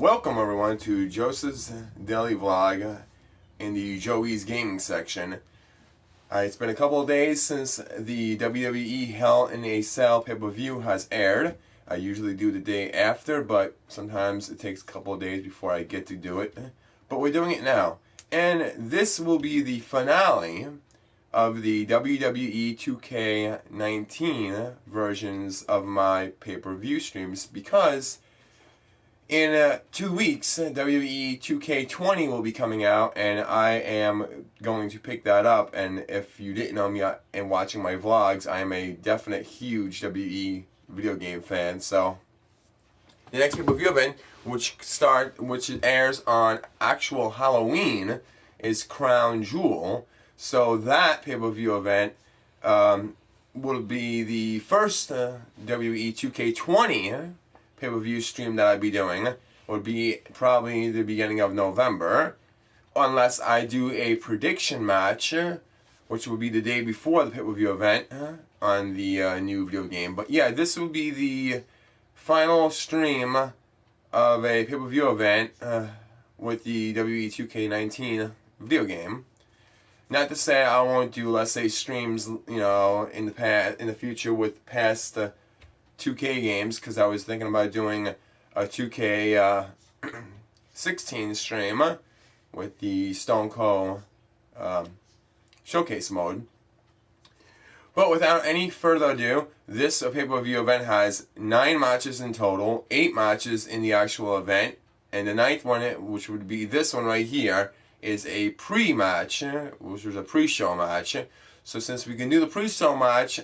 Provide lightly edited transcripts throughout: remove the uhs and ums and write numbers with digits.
Welcome everyone to Joseph's Daily Vlog in the Joey's Gaming section. It's been a couple of days since the WWE Hell in a Cell pay-per-view has aired. I usually do the day after, but sometimes it takes a couple of days before I get to do it. But we're doing it now. And this will be the finale of the WWE 2K19 versions of my pay-per-view streams, because in 2 weeks, WWE 2K20 will be coming out, and I am going to pick that up. And if you didn't know me and watching my vlogs, I am a definite huge WWE video game fan. So the next pay-per-view event, which airs on actual Halloween, is Crown Jewel. So that pay-per-view event will be the first WWE 2K20 pay-per-view stream that I'd be doing. Would be probably the beginning of November, unless I do a prediction match, which will be the day before the pay-per-view event on the new video game. But yeah, this will be the final stream of a pay-per-view event with the WWE 2K19 video game. Not to say I won't do, let's say, streams, in the future with past 2K games, because I was thinking about doing a 2K16 stream with the Stone Cold showcase mode. But without any further ado, this pay-per-view event has 9 matches in total, 8 matches in the actual event, and the 9th one, which would be this one right here, is a pre-match, which was a pre-show match. So since we can do the pre-show match,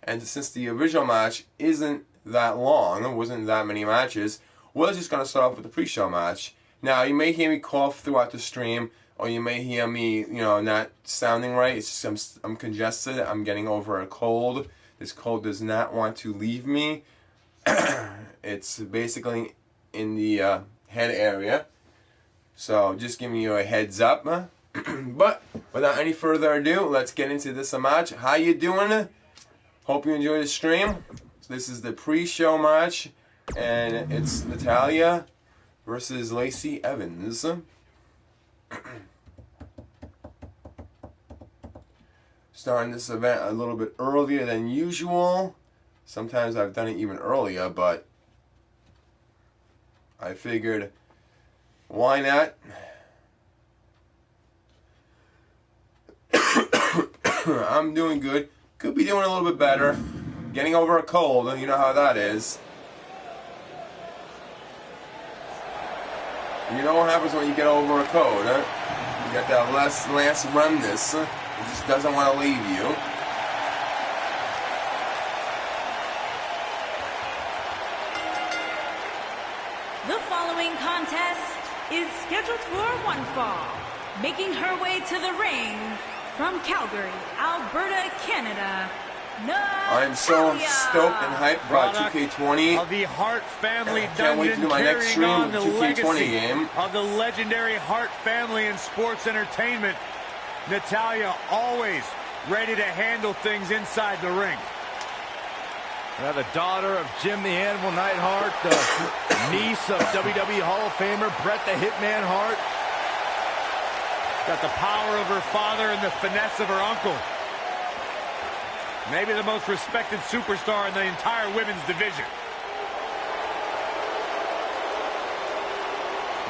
and since the original match isn't that long, it wasn't that many matches, we're just going to start off with the pre-show match. Now, you may hear me cough throughout the stream, or you may hear me, not sounding right. It's just I'm congested. I'm getting over a cold. This cold does not want to leave me. It's basically in the head area. So, just giving you a heads up. But, without any further ado, let's get into this match. How you doing? Hope you enjoy the stream. So this is the pre-show match, and it's Natalya versus Lacey Evans. Starting this event a little bit earlier than usual. Sometimes I've done it even earlier, but I figured, why not? I'm doing good. Could be doing a little bit better. Getting over a cold, you know how that is. You know what happens when you get over a cold, huh? You got that last remnants. It just doesn't want to leave you. The following contest is scheduled for one fall. Making her way to the ring from Calgary, Alberta, Canada, I'm so stoked and hyped about 2K20. Of the Hart family Can't wait to do my next stream with the 2K20 game. Of the legendary Hart family in sports entertainment, Natalya always ready to handle things inside the ring. Now the daughter of Jim the Animal Neidhart, the niece of WWE Hall of Famer Bret the Hitman Hart. Got the power of her father and the finesse of her uncle. Maybe the most respected superstar in the entire women's division.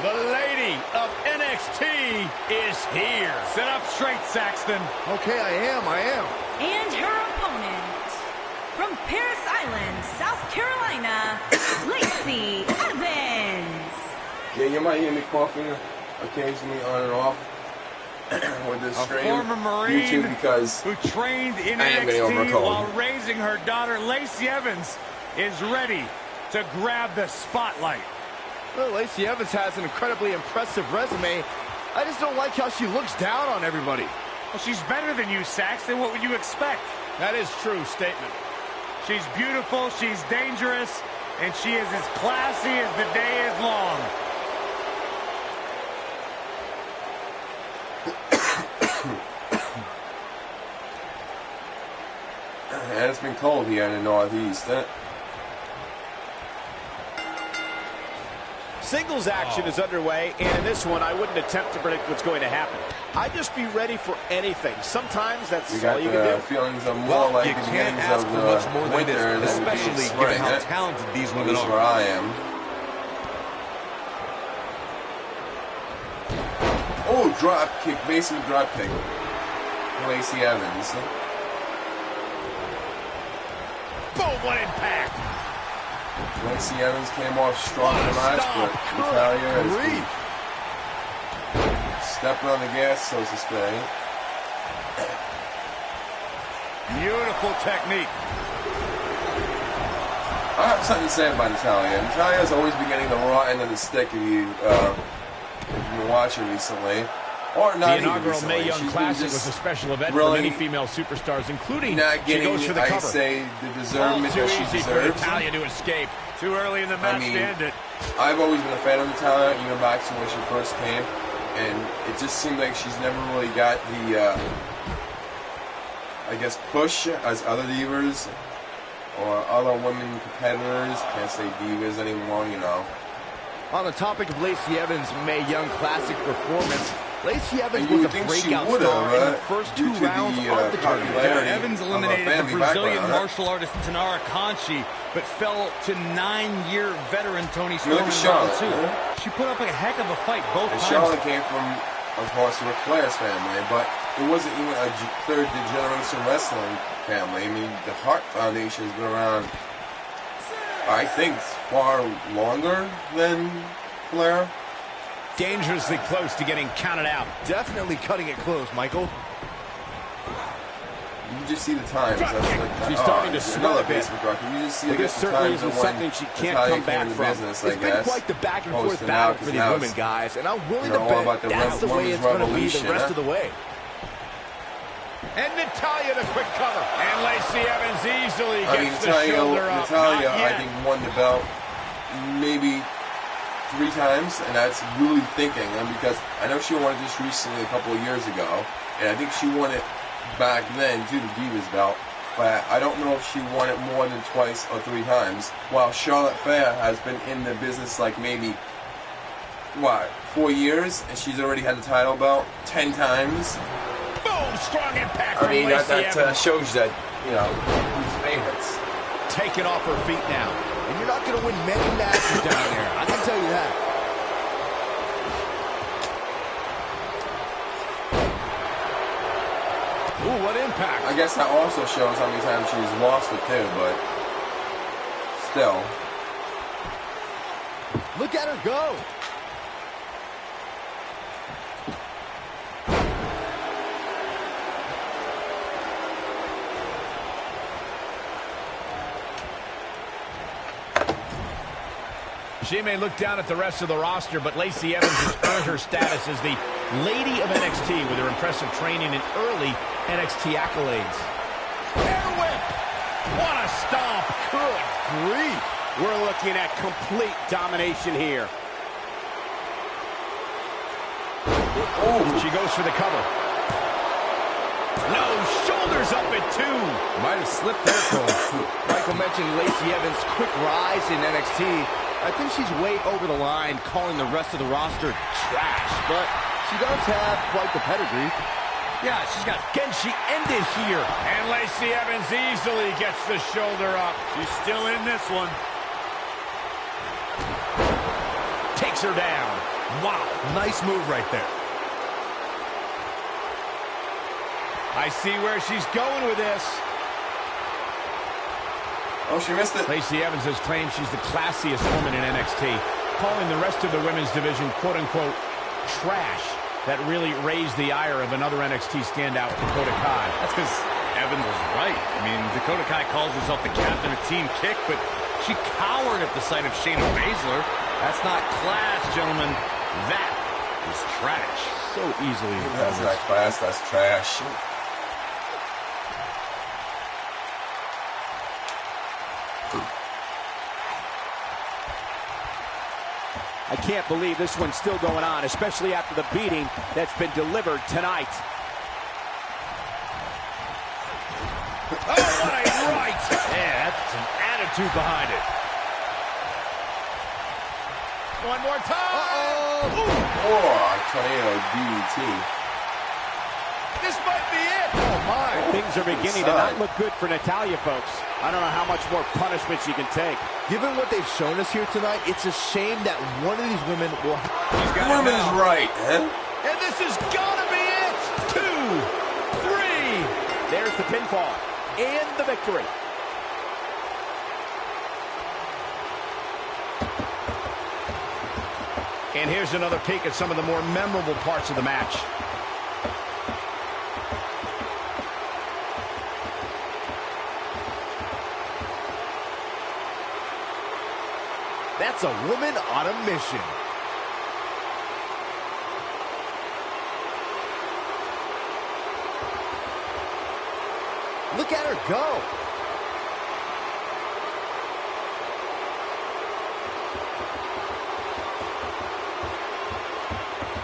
The lady of NXT is here. Sit up straight, Saxton. Okay, I am. and her opponent from Paris Island, South Carolina, Lacey Evans. Yeah, you might hear me coughing occasionally on and off with this stream. A former Marine YouTube, because who trained in I am getting over a NXT cold. while raising her daughter, Lacey Evans, is ready to grab the spotlight. Well, Lacey Evans has an incredibly impressive resume. I just don't like how she looks down on everybody. Well, she's better than you, Saxton. What would you expect? That is true statement. She's beautiful, she's dangerous, and she is as classy as the day is long. And it's been cold here in the Northeast. singles action is underway, and in this one, I wouldn't attempt to predict what's going to happen. I'd just be ready for anything. Sometimes that's all you can do. Feelings of more like you the can't beginnings ask of for much more than winter this, than especially spring, given how talented these women At least are. where I am. Oh, drop kick, basement drop kick. Lacey Evans. Boom, what impact. Lacey Evans came off strong in the match, but Natalia has been stepping on the gas, so to speak. Beautiful technique. I have something to say about Natalia. Natalia's always been getting the raw end of the stick if you've been watching recently. Or not the inaugural even Mae recently. Young She's Classic just was a special event really for many female superstars, including not she getting, goes for the I cover. say, the All deservement too that she easy for deserves. Natalya to escape. Too early in the match to end it. I've always been a fan of Natalia, even back to when she first came, and it just seemed like she's never really got the, I guess, push as other divas or other women competitors. Can't say divas anymore, you know. On the topic of Lacey Evans' Mae Young Classic performance, Lacey Evans You was a would think she breakout would've, star in the first due two to rounds the, of the tournament. popularity Evans of a eliminated the family Brazilian background. martial artist Tanara Conchi, but fell to 9-year veteran Toni You look Storm at in round Charlotte, 2. She put up a heck of a fight both And times. Charlotte came from, of course, Ric Flair's family, but it wasn't even a third generation wrestling family. I mean, the Hart Foundation has been around, I think, far longer than Flair. Dangerously close to getting counted out. Definitely cutting it close, Michael. You just see the times. That's like, She's starting to sweat another a bit. basement drop. You just see But this the certainly times isn't of when something she can't Natalia come back came into from. business, I It's been guess. quite the back and forth Posting battle out, for 'cause these now women, it's, guys, and I'm willing you to know, all about bet the that's the way women's it's going to be the revolution, rest huh? of the way. And Natalya the quick cover. And Lacey Evans easily I mean, gets the shoulder up. Natalia, Not I yet. think, won the belt maybe 3 times, and that's really thinking. And because I know she won it just recently a couple of years ago, and I think she won it back then too, the Divas belt. But I don't know if she won it more than 2 or 3 times. While Charlotte Flair has been in the business like maybe 4 years, and she's already had the title belt 10 times. Boom! Strong impact I from mean, Lacey that Evans. shows that, you know, who's favorites. Taken off her feet now. And you're not going to win many matches down there. I can tell you that. Ooh, what impact. I guess that also shows how many times she's lost it too, but still. Look at her go. She may look down at the rest of the roster, but Lacey Evans has earned her status as the Lady of NXT with her impressive training and early NXT accolades. Air whip. What a stomp. Good grief. We're looking at complete domination here. Oh, she goes for the cover. No, shoulders up at 2. Might have slipped there, Cole. Michael mentioned Lacey Evans' quick rise in NXT. I think she's way over the line calling the rest of the roster trash, but she does have quite the pedigree. Yeah, she's got... Can she end it here? And Lacey Evans easily gets the shoulder up. She's still in this one. Takes her down. Wow, nice move right there. I see where she's going with this. Oh, she missed it. Lacey Evans has claimed she's the classiest woman in NXT, calling the rest of the women's division, quote-unquote, trash. That really raised the ire of another NXT standout, Dakota Kai. That's because Evans was right. I mean, Dakota Kai calls herself the captain of Team Kick, but she cowered at the sight of Shayna Baszler. That's not class, gentlemen. That is trash. So easily. That's not class, that's trash. I can't believe this one's still going on, especially after the beating that's been delivered tonight. Oh, what a right! Yeah, that's an attitude behind it. one more time. Oh, tornado DDT. This might be it. Oh, my. Things are beginning to not look good for Natalya, folks. I don't know how much more punishment she can take. Given what they've shown us here tonight, it's a shame that one of these women will... Women's right, huh? And this is gonna be it. 2, 3. There's the pinfall and the victory. And here's another peek at some of the more memorable parts of the match. That's a woman on a mission. Look at her go.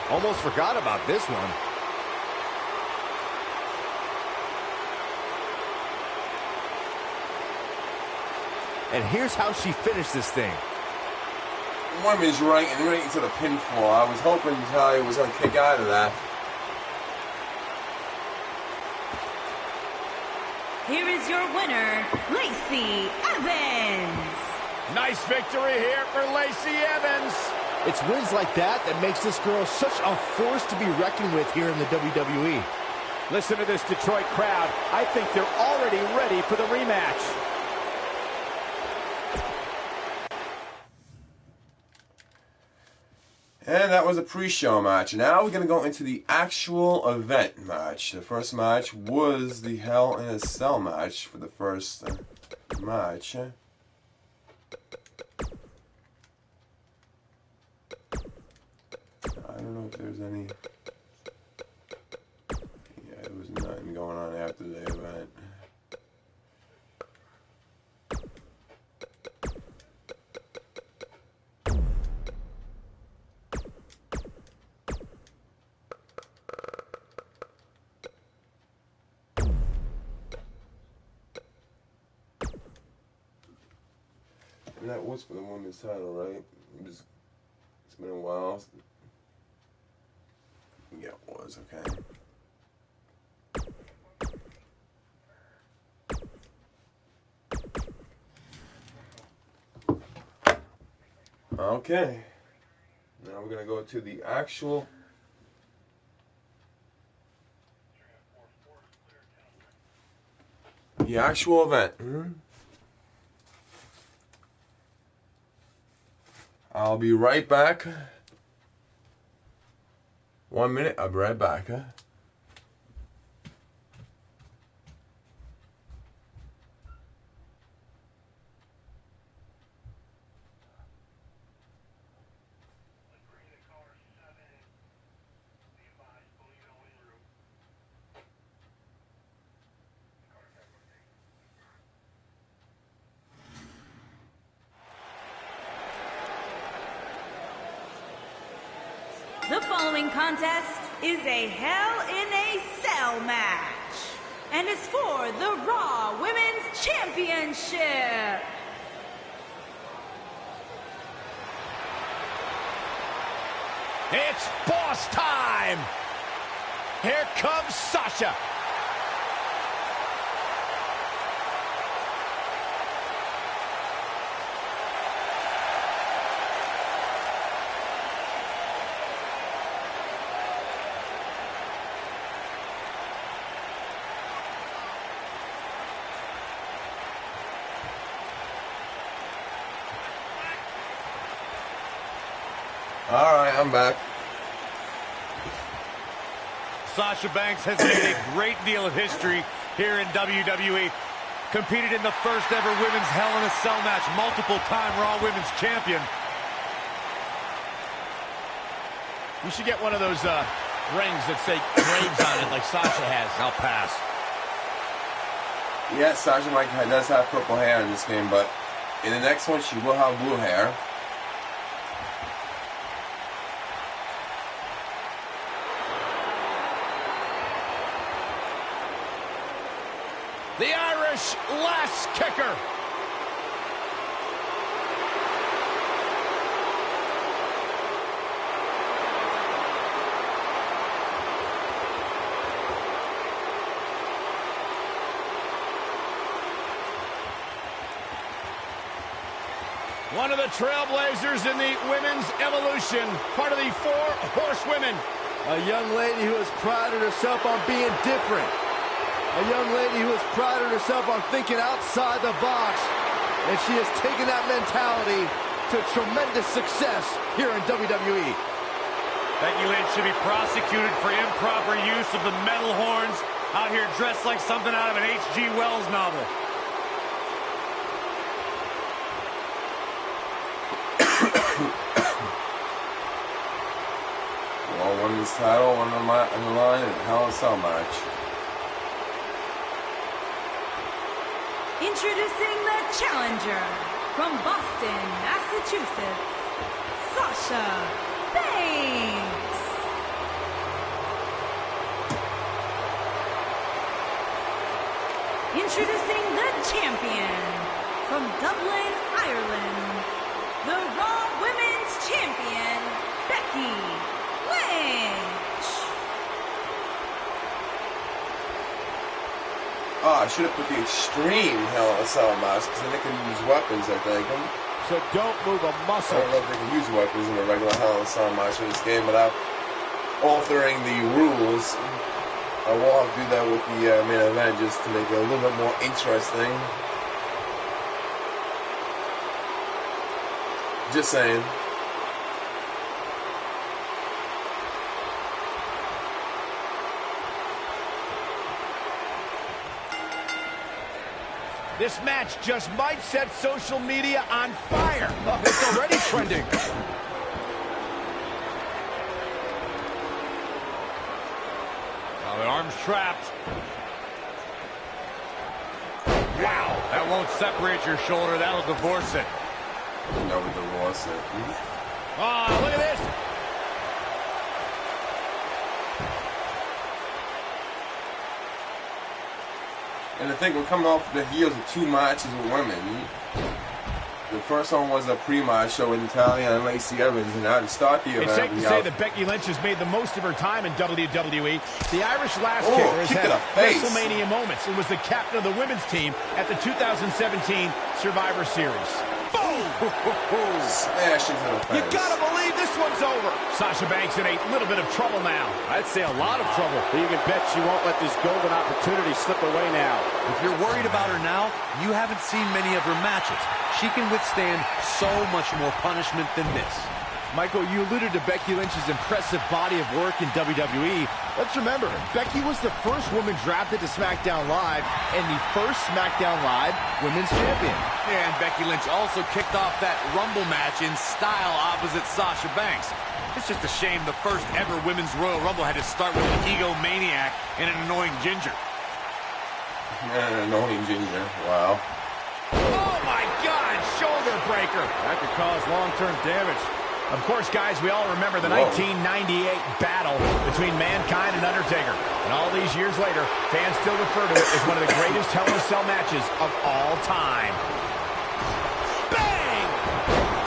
Almost forgot about this one. And here's how she finished this thing. Women's right and right into the pinfall. I was hoping Natalya was going to kick out of that. Here is your winner, Lacey Evans. Nice victory here for Lacey Evans. It's wins like that that makes this girl such a force to be reckoned with here in the WWE. Listen to this Detroit crowd. I think they're already ready for the rematch. And that was a pre-show match. Now we're going to go into the actual event match. The first match was the Hell in a Cell match for the first match. I don't know if there's any... Yeah, there was nothing going on after the event. And that was for the women's title, right? It's been a while. Yeah, it was, okay. Okay. Now we're going to go to the actual... The actual event. I'll be right back. 1 minute, I'll be right back. The following contest is a Hell in a Cell match and is for the Raw Women's Championship. It's boss time. Here comes Sasha. Alright, I'm back. Sasha Banks has made a great deal of history here in WWE. Competed in the first ever women's Hell in a Cell match, multiple-time Raw Women's Champion. You should get one of those rings that say Graves on it like Sasha has. I'll pass. Yes, Sasha Banks does have purple hair in this game, but in the next one she will have blue hair. The Irish last kicker. One of the trailblazers in the women's evolution, part of the 4 horsewomen. A young lady who has prided herself on being different. A young lady who has prided herself on thinking outside the box. And she has taken that mentality to tremendous success here in WWE. Becky Lynch should be prosecuted for improper use of the metal horns, out here dressed like something out of an H.G. Wells novel. Well, women's title on the line in Hell in a Cell match. Introducing the challenger from Boston, Massachusetts, Sasha Banks. Introducing the champion from Dublin, Ireland, the Raw Women's Champion, Becky Lynch. Oh, I should have put the extreme Hell in a Cell match because then they can use weapons, I think. So don't move a I muscle. don't know if they can use weapons in a regular Hell in a Cell match in this game without altering the rules. I will have to do that with the main event just to make it a little bit more interesting. Just saying. This match just might set social media on fire. Oh, it's already trending. Now the arm's trapped. Wow, that won't separate your shoulder. That'll divorce it. No, we divorce it. Oh, look at this. And I think we're coming off the heels of 2 matches with women. The first one was a pre-match show with Natalia and Lacey Evans, and now to start the event, It's safe to say that Becky Lynch has made the most of her time in WWE. The Irish Lash Kicker has had WrestleMania moments and was the captain of the women's team at the 2017 Survivor Series. Boom! Smash into the face. You gotta believe this one's over. Sasha Banks in a little bit of trouble now. I'd say a lot of trouble. But you can bet she won't let this golden opportunity slip away now. If you're worried about her now, you haven't seen many of her matches. She can withstand so much more punishment than this. Michael, you alluded to Becky Lynch's impressive body of work in WWE. Let's remember, Becky was the first woman drafted to SmackDown Live and the first SmackDown Live Women's Champion. And Becky Lynch also kicked off that Rumble match in style opposite Sasha Banks. It's just a shame the first ever Women's Royal Rumble had to start with an egomaniac and an annoying ginger. An annoying ginger. Wow. Oh my God, shoulder breaker. That could cause long-term damage. Of course, guys, we all remember the 1998 battle between Mankind and Undertaker. And all these years later, fans still refer to it as one of the greatest Hell in a Cell matches of all time. Bang!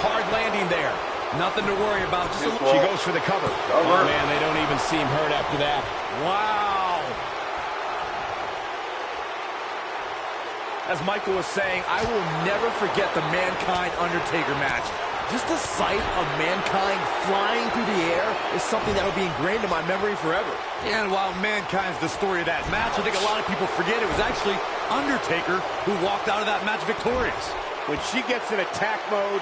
Hard landing there. Nothing to worry about. Just She goes for the cover. Oh, man, they don't even seem hurt after that. wow. As Michael was saying, I will never forget the Mankind-Undertaker match. Just the sight of Mankind flying through the air is something that will be ingrained in my memory forever. And while Mankind's the story of that match, I think a lot of people forget it was actually Undertaker who walked out of that match victorious. When she gets in attack mode,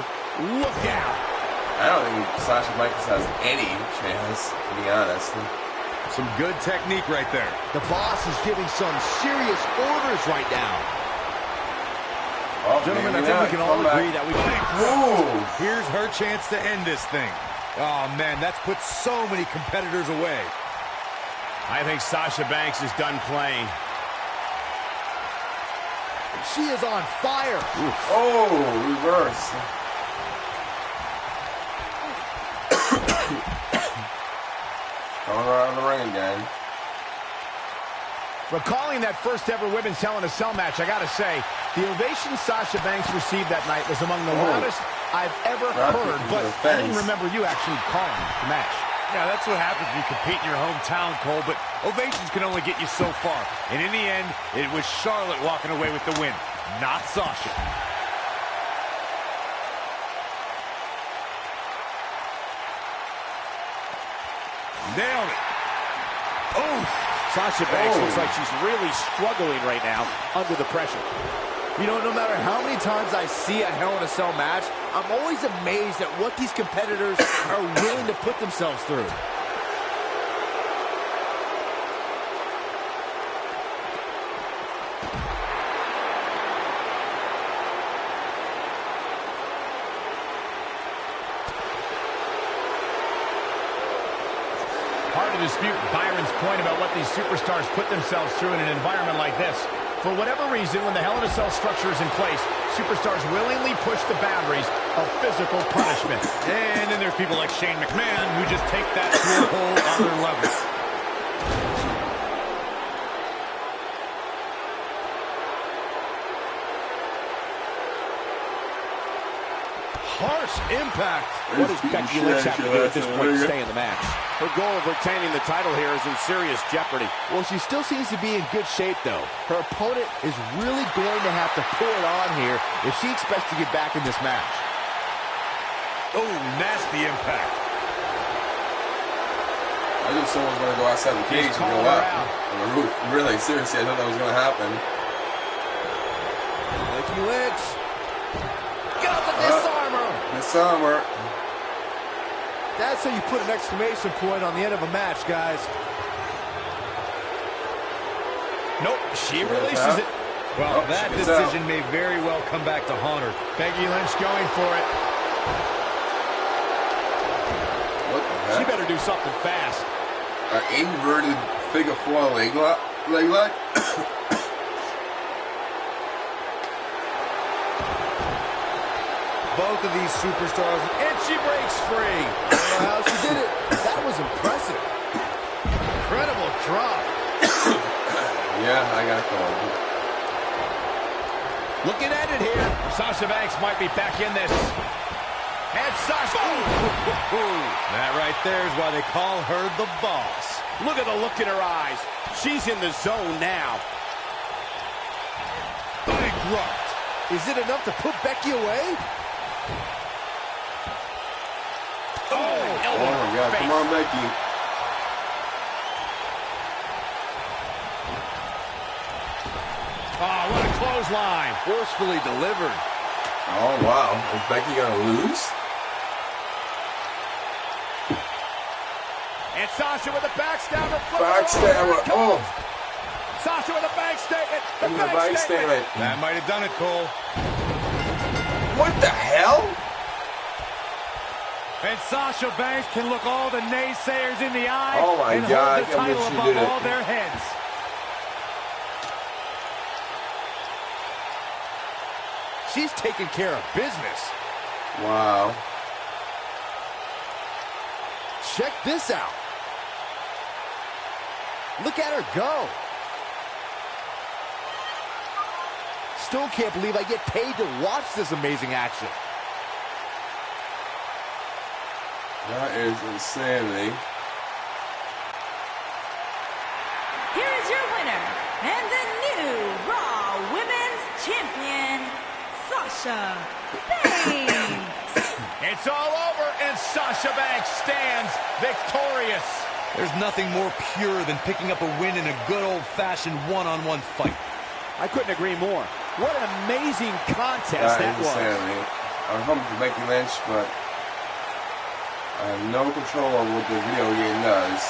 look out. I don't think Sasha Banks has any chance, to be honest. Some good technique right there. The boss is giving some serious orders right now. Oh, Gentlemen, I think we can all agree that we can. Here's her chance to end this thing. Oh, man, that's put so many competitors away. I think Sasha Banks is done playing. She is on fire. Oof. Oh, reverse. Going around the ring again. Recalling that first ever Women's Hell in a Cell match, I gotta say, the ovation Sasha Banks received that night was among the loudest I've ever heard, but I didn't remember you actually calling the match. Yeah, that's what happens when you compete in your hometown, Cole, but ovations can only get you so far. And in the end, it was Charlotte walking away with the win, not Sasha. Nailed it. Oh, Sasha Banks looks like she's really struggling right now under the pressure. You know, no matter how many times I see a Hell in a Cell match, I'm always amazed at what these competitors are willing to put themselves through. Hard to dispute Byron's point about what these superstars put themselves through in an environment like this. For whatever reason, when the Hell in a Cell structure is in place, superstars willingly push the boundaries of physical punishment. And then there's people like Shane McMahon who just take that to a whole other level. Harsh impact. What does Becky Lynch have to do at this point to stay in the match? Her goal of retaining the title here is in serious jeopardy. Well, she still seems to be in good shape, though. Her opponent is really going to have to pull it on here if she expects to get back in this match. Oh, nasty impact. I just someone's going to go outside the cage and go up. Really, seriously, I thought that was going to happen. Becky Lynch. Got the disarmer. Disarmer. That's how you put an exclamation point on the end of a match, guys. Nope, she releases it. Well, that decision may very well come back to haunt her. Becky Lynch going for it. What the heck? She better do something fast. An inverted figure four leg lock? Both of these superstars, And she breaks free. I don't know how she did it. That was impressive. Incredible drop. Yeah, I got called. Looking at it here. Sasha Banks might be back in this. And Sasha. that right there is why they call her the boss. Look at the look in her eyes. She's in the zone now. Bankrupt. Is it enough to put Becky away? Oh my God, come on, Becky. Oh, what a clothesline. Forcefully delivered. Oh wow, is Becky gonna lose? And Sasha with a backstabber. Backstabber, oh. Sasha with a backstatement. And the backstatement. That might have done it, Cole. What the hell? And Sasha Banks can look all the naysayers in the eye Oh my and God, hold the I can't title believe she above did it. all their heads. She's taking care of business. Wow. Check this out. Look at her go. Still can't believe I get paid to watch this amazing action. That is insanity. Here is your winner and the new Raw Women's Champion, Sasha Banks. It's all over, and Sasha Banks stands victorious. There's nothing more pure than picking up a win in a good old-fashioned one-on-one fight. I couldn't agree more. What an amazing contest that That is was. insanity. I'm hoping for Becky Lynch, but I have no control over what the video game does.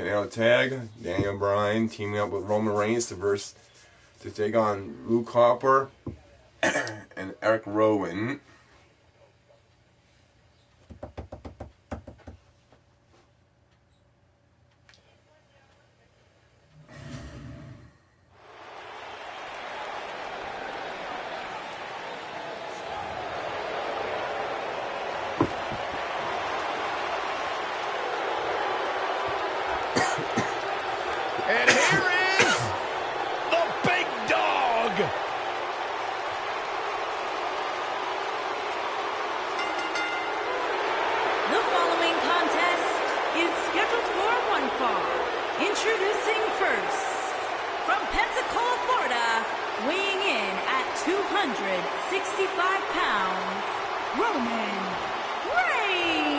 Tornado tag. Daniel Bryan teaming up with Roman Reigns to take on Luke Harper and Eric Rowan. And here is the big dog. The following contest is scheduled for one fall. Introducing first, from Pensacola, Florida, weighing in at 265 pounds, Roman Reigns.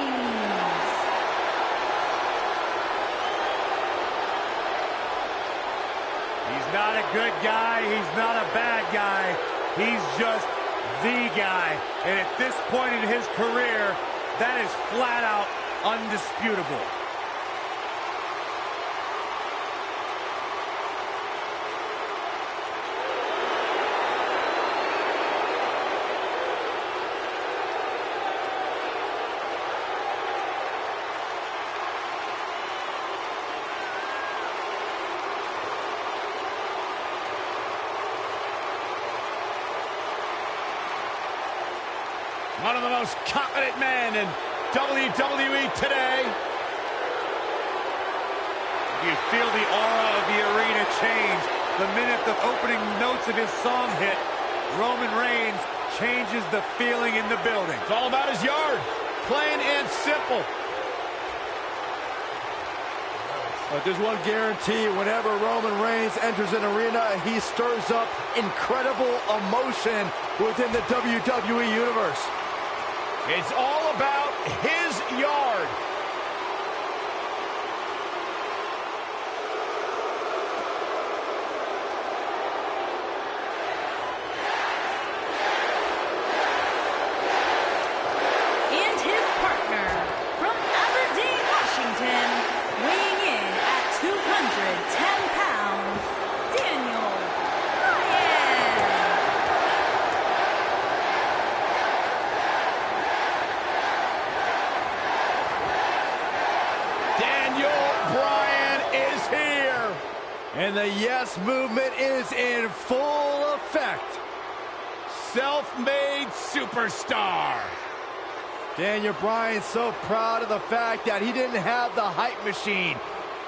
He's not a good guy. He's not a bad guy. He's just the guy. And at this point in his career, that is flat out undisputable. One of the most confident men in WWE today. You feel the aura of the arena change the minute the opening notes of his song hit. Roman Reigns changes the feeling in the building. It's all about his yard. Plain and simple. But there's one guarantee: whenever Roman Reigns enters an arena, he stirs up incredible emotion within the WWE Universe. It's all about his yard. And his partner, from Aberdeen, Washington, weighing in at 210 pounds, Daniel Bryan. Daniel Bryan is here. And the Yes movement is in full effect. Self-made superstar. Daniel Bryan's so proud of the fact that he didn't have the hype machine.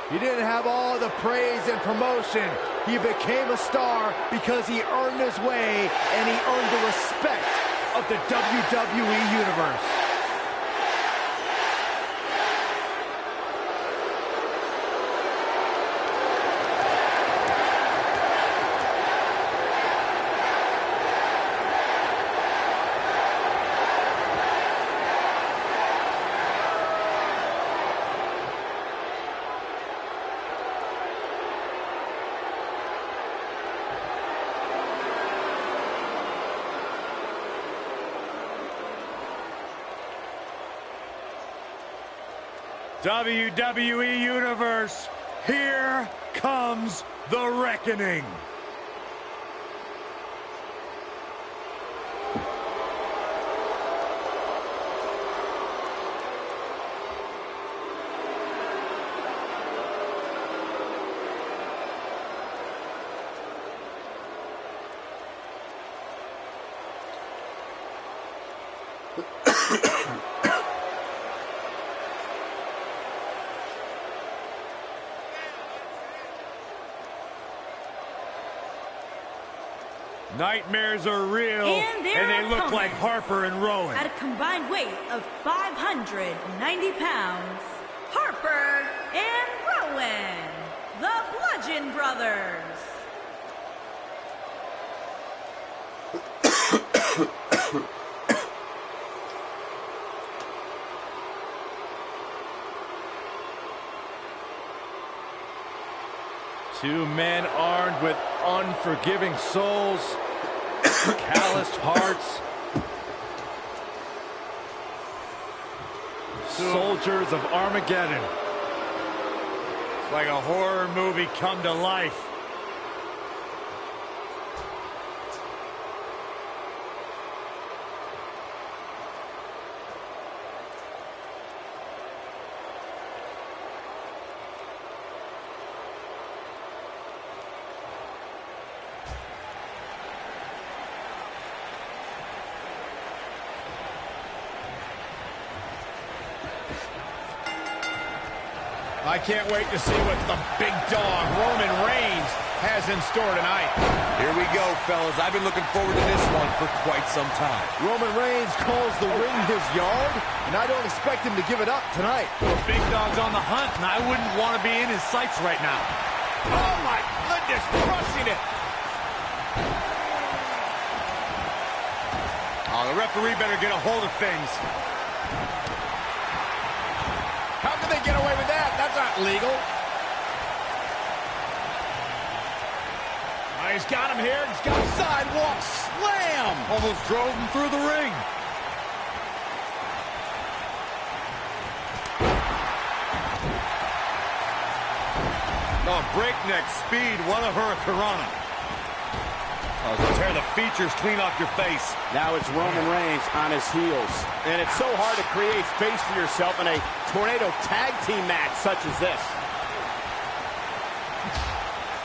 He didn't have all the praise and promotion. He became a star because he earned his way and he earned the respect of the WWE Universe. WWE Universe, here comes the reckoning. Nightmares are real, and they look like Harper and Rowan. At a combined weight of 590 pounds, Harper and Rowan, the Bludgeon Brothers. Two men armed with unforgiving souls, calloused hearts, soldiers of Armageddon. Like a horror movie come to life. I can't wait to see what the big dog, Roman Reigns, has in store tonight. Here we go, fellas. I've been looking forward to this one for quite some time. Roman Reigns calls the ring his yard, and I don't expect him to give it up tonight. The big dog's on the hunt, and I wouldn't want to be in his sights right now. Oh, my goodness, crushing it. Oh, the referee better get a hold of things. How can they get away with that? That's not legal. Oh, he's got him here. He's got him sidewalk slam. Almost drove him through the ring. Oh, breakneck speed. What a hurricanrana. Oh, tear the features clean off your face. Now it's Roman Reigns on his heels. And it's so hard to create space for yourself in a tornado tag team match such as this.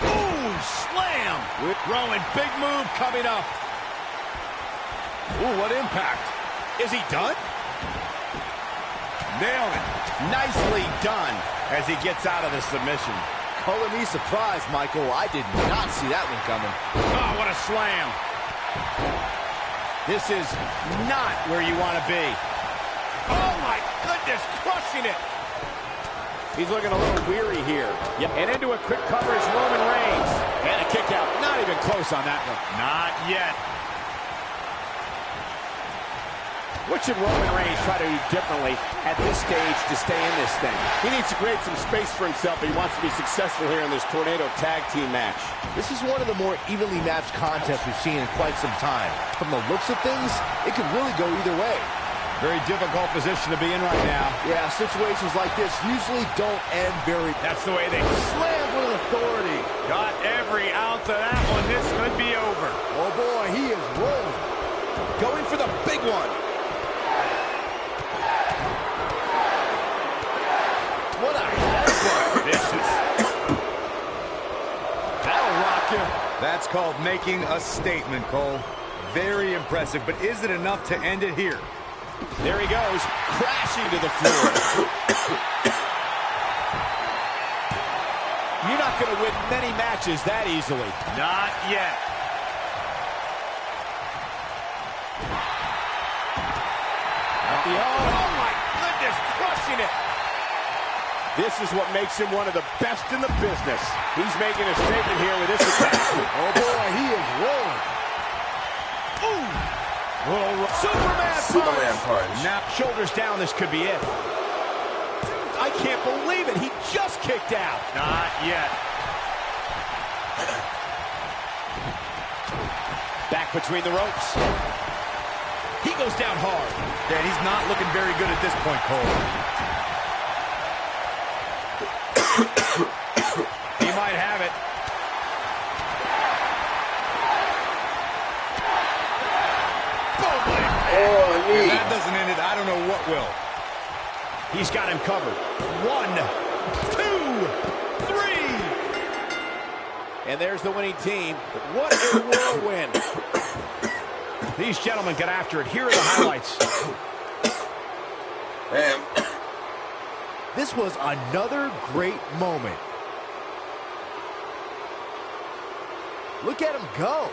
Ooh, slam! Roman, big move coming up. Ooh, what impact. Is he done? Nailed it. Nicely done as he gets out of the submission. Calling me surprised, Michael. I did not see that one coming. Oh, what a slam. This is not where you want to be. Oh, my goodness, crushing it. He's looking a little weary here. Yep. And into a quick cover is Roman Reigns. And a kick out. Not even close on that one. Not yet. What should Roman Reigns try to do differently at this stage to stay in this thing? He needs to create some space for himself if he wants to be successful here in this tornado tag team match. This is one of the more evenly matched contests we've seen in quite some time. From the looks of things, it could really go either way. Very difficult position to be in right now. Yeah, situations like this usually don't end very... That's the way they Slam with authority. Got every ounce of that one. This could be over. Oh, boy, he is rolling. Going for the big one. What a headbutt. Vicious. That'll rock you. That's called making a statement, Cole. Very impressive, but is it enough to end it here? There he goes, crashing to the floor. You're not going to win many matches that easily. Not yet. Oh, my goodness, crushing it. This is what makes him one of the best in the business. He's making a statement here with this attack. Oh, boy, he is rolling. Ooh. Superman punch. Now, shoulders down, this could be it. I can't believe it. He just kicked out. Not yet. Back between the ropes. He goes down hard. Yeah, he's not looking very good at this point, Cole. He might have it. Oh, knee. If that doesn't end it, I don't know what will. He's got him covered. 1, 2, 3. And there's the winning team. What a whirlwind. These gentlemen get after it. Here are the highlights. Man. This was another great moment. Look at him go.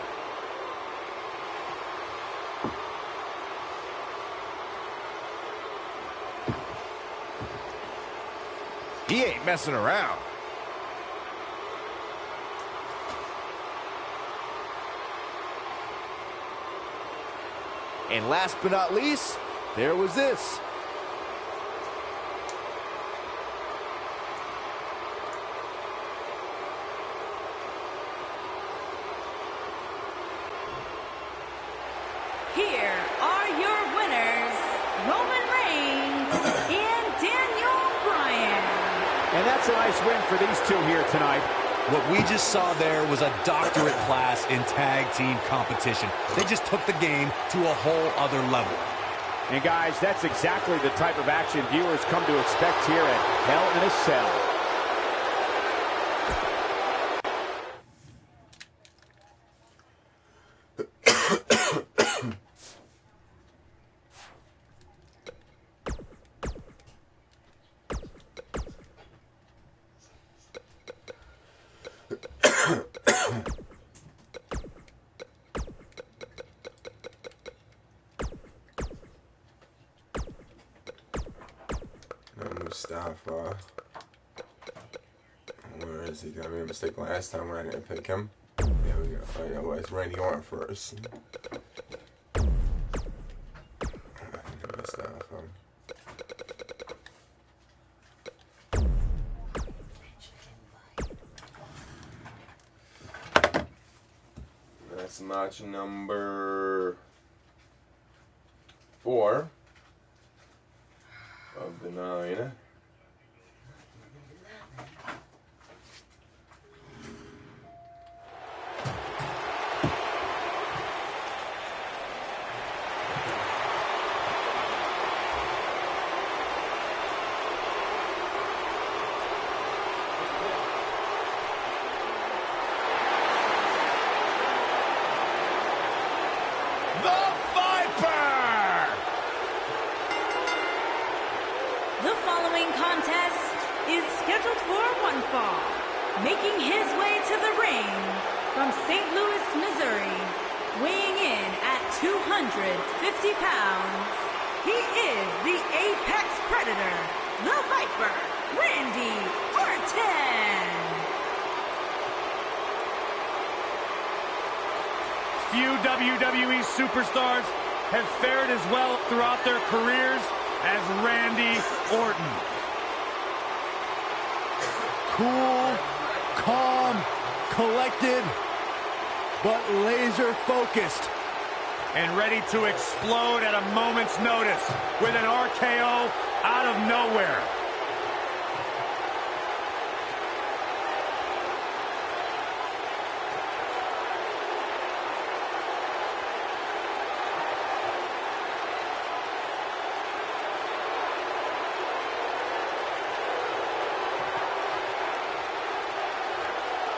He ain't messing around. And last but not least, there was this. Here are your winners, Roman Reigns and Daniel Bryan. And that's That's a nice win for these two here tonight. What we just saw there was a doctorate class in tag team competition. They just took the game to a whole other level. And guys, that's exactly the type of action viewers come to expect here at Hell in a Cell. Mustafa. Where is he? I made a mistake last time when I didn't pick him. There we go. Oh, yeah, well, it's Randy Orton first. Mustafa. That's match number 4 of the 9. Scheduled for one fall, making his way to the ring from St. Louis, Missouri, weighing in at 250 pounds, he is the Apex Predator, the Viper, Randy Orton. Few WWE superstars have fared as well throughout their careers as Randy Orton. Cool, calm, collected, but laser focused. And ready to explode at a moment's notice with an RKO out of nowhere.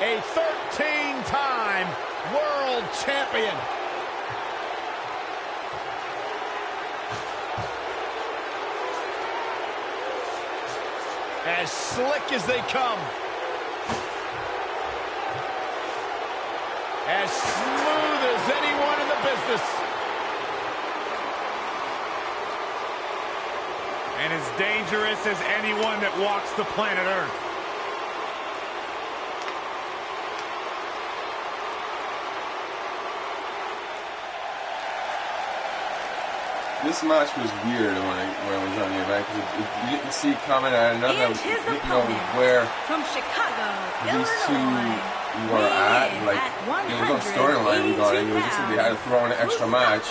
A 13-time world champion. As slick as they come. As smooth as anyone in the business. And as dangerous as anyone that walks the planet Earth. This match was weird when I was on the event because you didn't see coming. I don't know where from Chicago, these two were at. Like there was no storyline regarding it. It was just that they had to throw in an extra match.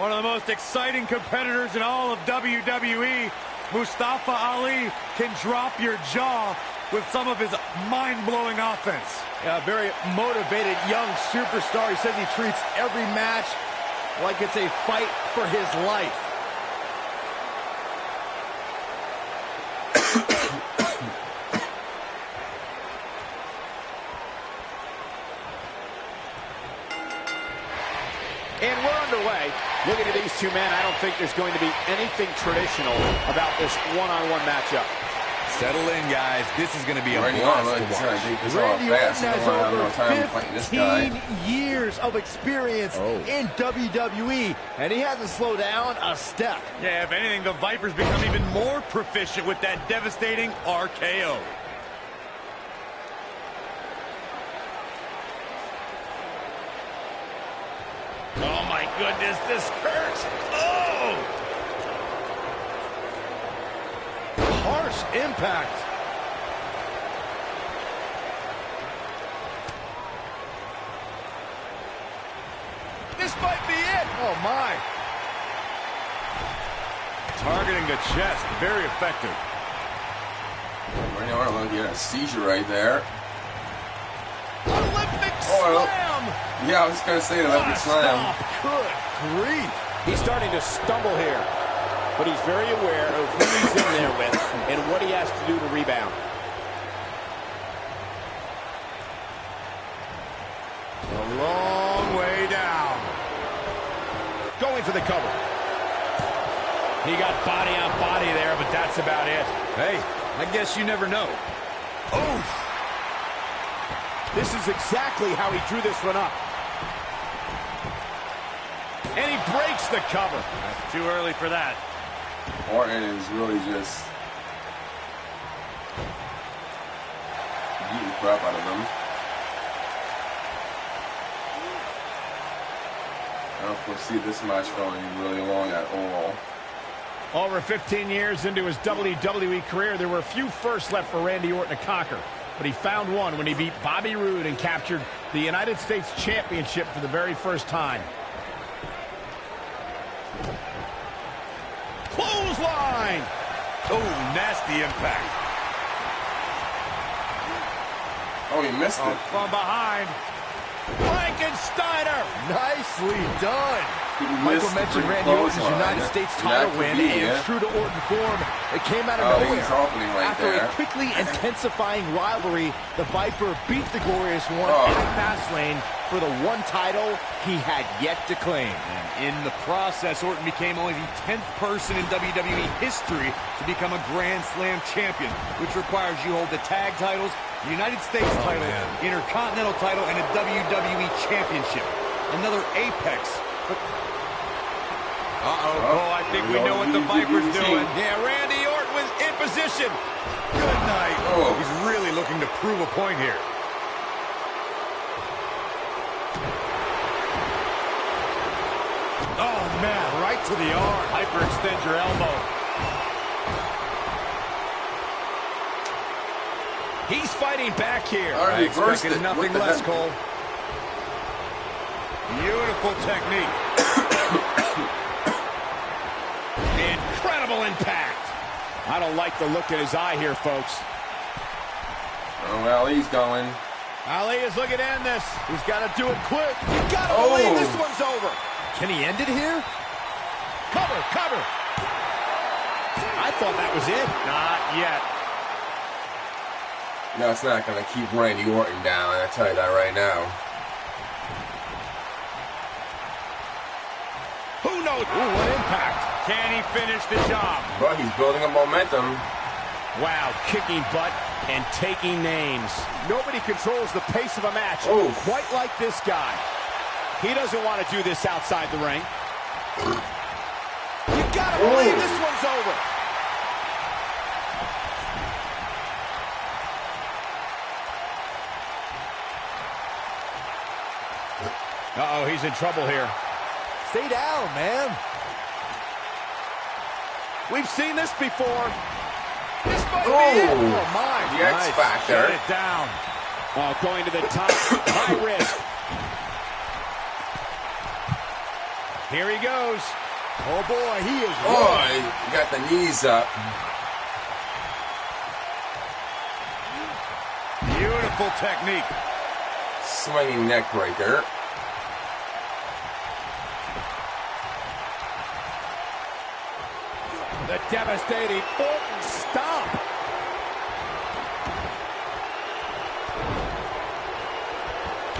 One of the most exciting competitors in all of WWE, Mustafa Ali, can drop your jaw with some of his mind-blowing offense. Yeah, a very motivated young superstar. He says he treats every match like it's a fight for his life. And we're underway. Looking at these two men, I don't think there's going to be anything traditional about this one-on-one matchup. Settle in, guys. This is going to be a blast to watch. Randy Orton has over 15 years of experience in WWE, and he hasn't slowed down a step. Yeah, if anything, the Vipers become even more proficient with that devastating RKO. Oh, my goodness, this hurts. Oh! Harsh impact. This might be it. Oh, my. using the chest. Very effective. Randy Orton looking at a seizure right there. Olympic slam! Yeah, I was going to say the Olympic slam. Good grief. He's starting to stumble here, but he's very aware of who he's in there with and what he has to do to rebound. A long way down. Going for the cover. He got body on body there, but that's about it. Hey, I guess you never know. Oof. This is exactly how he drew this one up. And he breaks the cover. That's too early for that. Orton is really just beating the crap out of him. I don't foresee this match going really long at all. Over 15 years into his WWE career, there were a few firsts left for Randy Orton to conquer. But he found one when he beat Bobby Roode and captured the United States Championship for the very first time. Clothesline! Oh, nasty impact. Oh, he missed it. From behind. Frankensteiner! Nicely done. Michael mentioned Randy Orton's United States title win, and true to Orton form, it came out of nowhere. He's opening right After there. a quickly intensifying rivalry, the Viper beat the Glorious One at Fastlane for the one title he had yet to claim. And in the process, Orton became only the 10th person in WWE history to become a Grand Slam champion, which requires you hold the tag titles, the United States title, Intercontinental title, and a WWE championship. Another apex. Oh, I think we know what the Viper's doing. Yeah, Randy Orton was in position. Good night. He's really looking to prove a point here. Oh, man, right to the arm. Hyperextend your elbow. He's fighting back here. I expected nothing less, Cole. Beautiful technique. Incredible impact. I don't like the look in his eye here, folks. Oh, well, he's going. Ali is looking to end this. He's got to do it quick. You got to believe this one's over. Can he end it here? Cover, cover. I thought that was it. Not yet. No, it's not going to keep Randy Orton down, I tell you that right now. Who knows? Ooh, what impact. Can he finish the job? But he's building a momentum. Wow, kicking butt and taking names. Nobody controls the pace of a match quite like this guy. He doesn't want to do this outside the ring. You gotta believe this one's over. Uh-oh, he's in trouble here. Stay down, man. We've seen this before. This might be it. Oh, my. The X Factor. Get it down. Oh, going to the top. High risk. Here he goes. Oh, boy, he is He got the knees up. Beautiful technique. Swinging neck breaker. The devastating Orton stomp.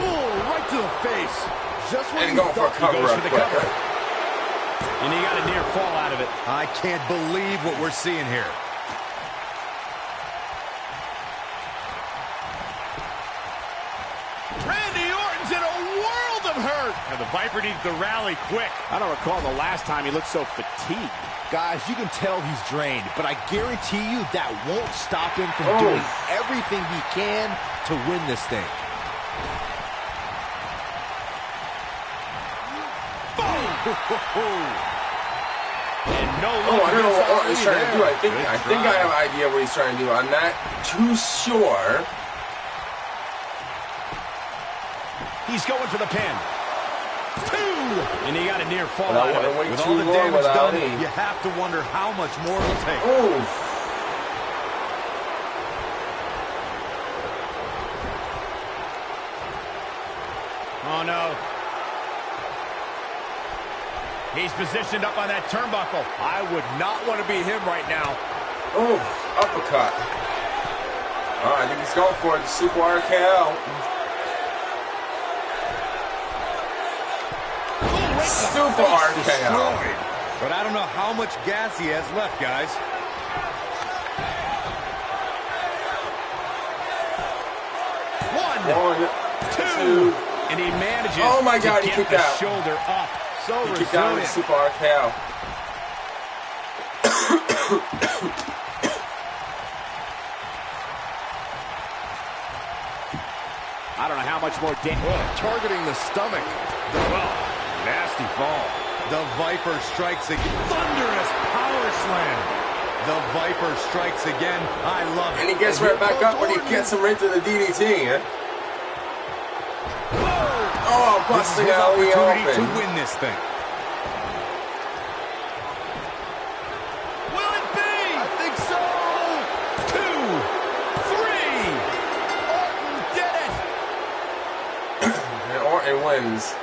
Oh, right to the face. Just when And going for a cover up quicker. And he got a near fall out of it. I can't believe what we're seeing here. Randy Orton's in a world of hurt. Now the Viper needs to rally quick. I don't recall the last time he looked so fatigued. Guys, you can tell he's drained, but I guarantee you that won't stop him from doing everything he can to win this thing. And no I don't know what Orton's trying to do. I think I have an idea what he's trying to do. I'm not too sure. He's going for the pin. And he got a near fall But I out of want to it. wait With too all the long damage without done, any. you have to wonder how much more it'll take. Oh. Oh, no. He's positioned up on that turnbuckle. I would not want to be him right now. Oh, uppercut. I think he's going for it. The Super RKO. Super RKO. Destroyed. But I don't know how much gas he has left, guys. One, two. And he manages Oh my God, to he get kicked the out. shoulder up. So He kicked out with the resilient. Super RKO. I don't know how much more damage. Targeting the stomach. Nasty fall. The Viper strikes again. Thunderous power slam. The Viper strikes again. I love it. And he gets right back up when he gets him right to the DDT. Eh? Oh, This is busting his out the opportunity to open. win this thing. Will it be? I think so. 2, 3. Orton did it. And Orton wins.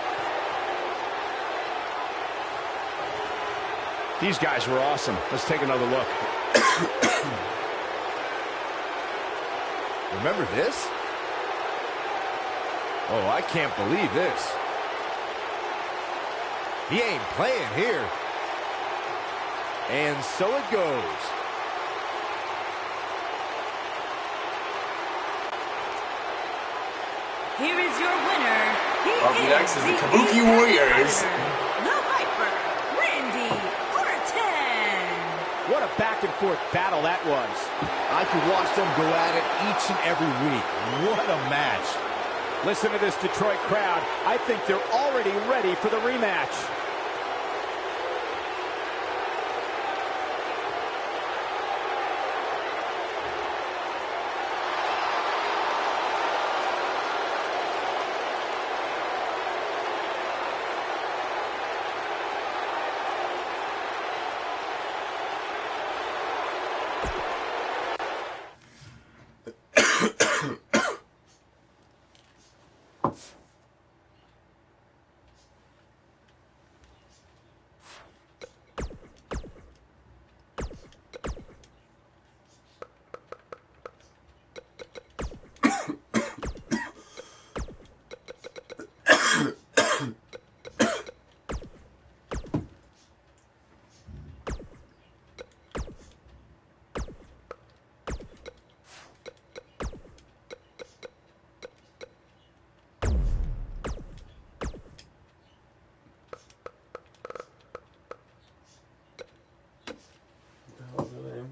These guys were awesome. Let's take another look. Remember this? Oh, I can't believe this. He ain't playing here. And so it goes. Here is your winner. He Up is next is the Kabuki Elite Warriors. Fighter, the Viper, Randy Orton. What a back-and-forth battle that was. I could watch them go at it each and every week. What a match. Listen to this Detroit crowd. I think they're already ready for the rematch.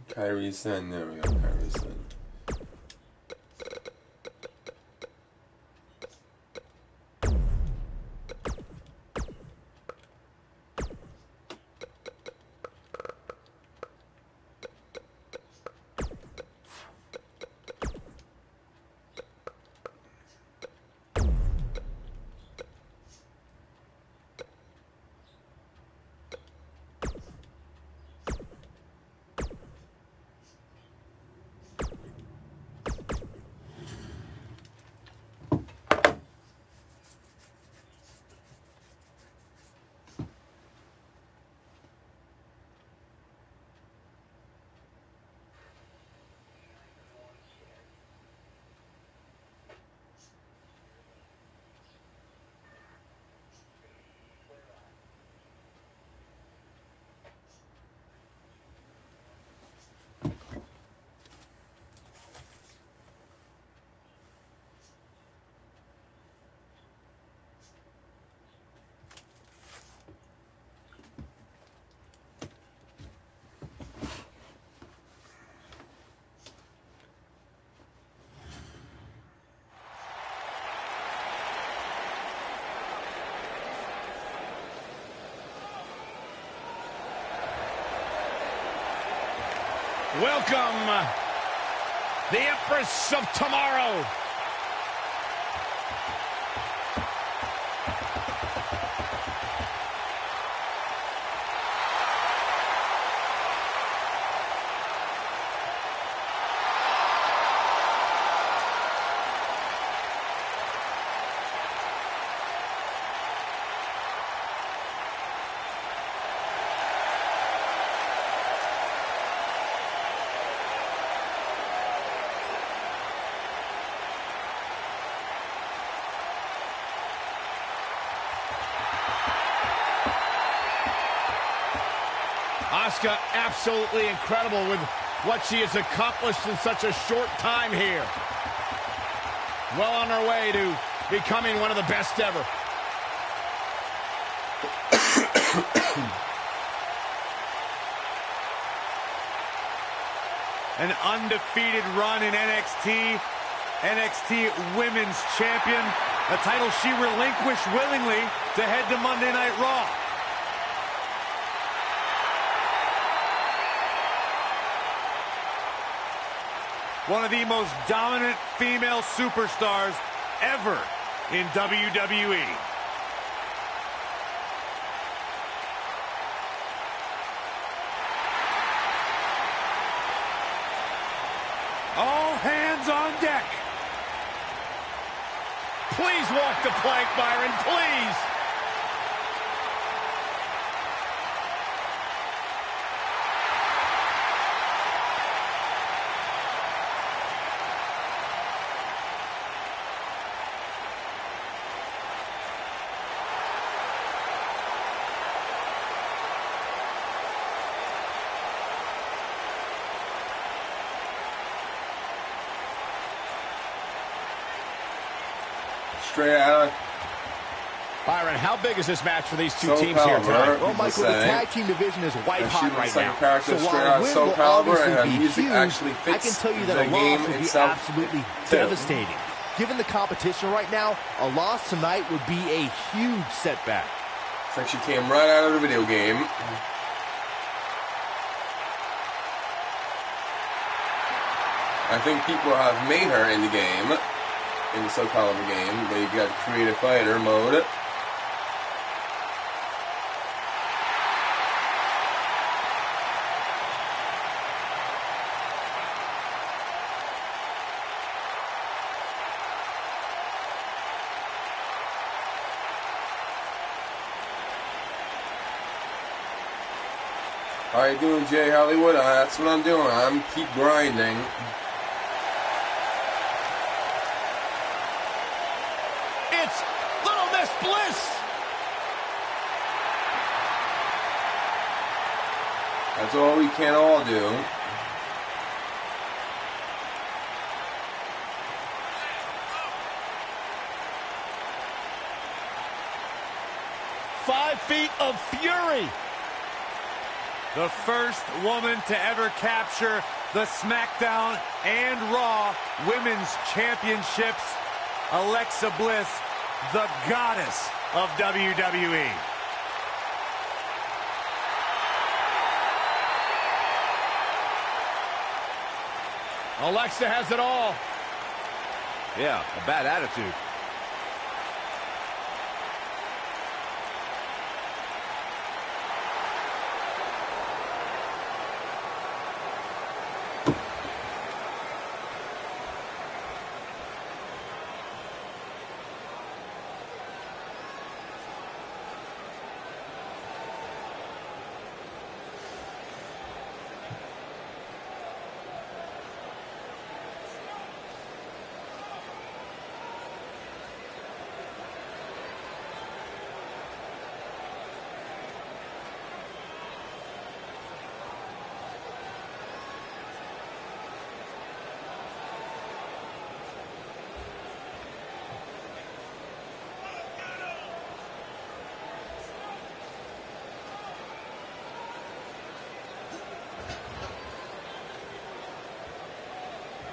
Kyrie Sen, there we go, Kyrie Sen. Welcome, the Empress of Tomorrow. Asuka absolutely incredible with what she has accomplished in such a short time here. Well on her way to becoming one of the best ever. An undefeated run in NXT. NXT Women's Champion. A title she relinquished willingly to head to Monday Night Raw. One of the most dominant female superstars ever in WWE. All hands on deck. Please walk the plank, Byron, please. Straight out. Byron, how big is this match for these two Soul teams here Calibur, tonight? Well, Michael, the tag team division is white And she hot was right second now. character So straight while out a win Soul will Calibur, and her obviously be music huge, actually I can fits tell you that the a game loss would be itself, absolutely too. devastating. Given the competition right now, a loss tonight would be a huge setback. It's like she came right out of the video game. I think people have made her in the game, in the Soul Calibur game, but you got creative fighter mode. How you doing, Jay Hollywood? That's what I'm doing. I'm keep grinding. It's Little Miss Bliss. That's all we can all do. Five feet of fury. The first woman to ever capture the SmackDown and Raw Women's Championships, Alexa Bliss, the goddess of WWE. Alexa has it all. Yeah, a bad attitude.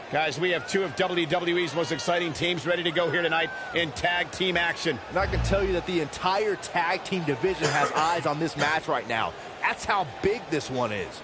Guys, we have two of WWE's most exciting teams ready to go here tonight in tag team action. And I can tell you that the entire tag team division has eyes on this match right now. That's how big this one is.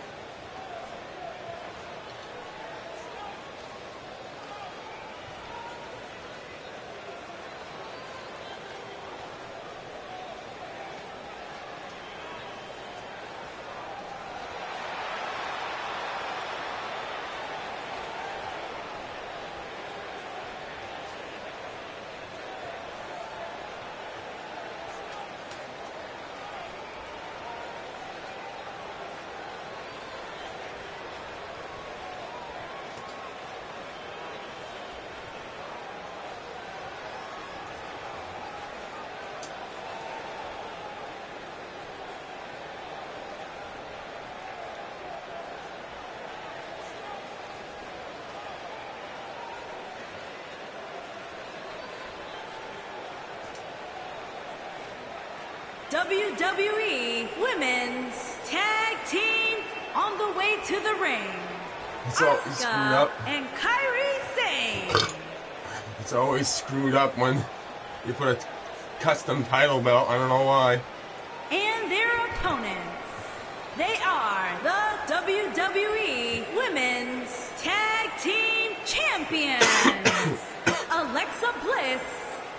WWE Women's Tag Team on the way to the ring. It's all screwed up. And Kairi Sane. It's always screwed up when you put a custom title belt. I don't know why. And their opponents. They are the WWE Women's Tag Team Champions. Alexa Bliss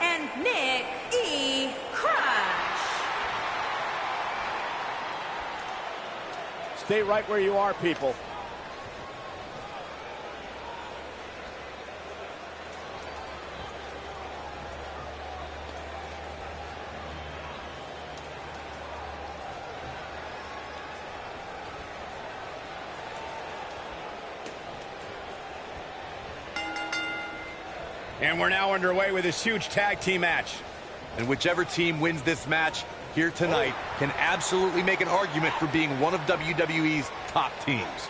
and Nick E. Crush. Stay right where you are, people. And we're now underway with this huge tag team match. And whichever team wins this match here tonight can absolutely make an argument for being one of WWE's top teams.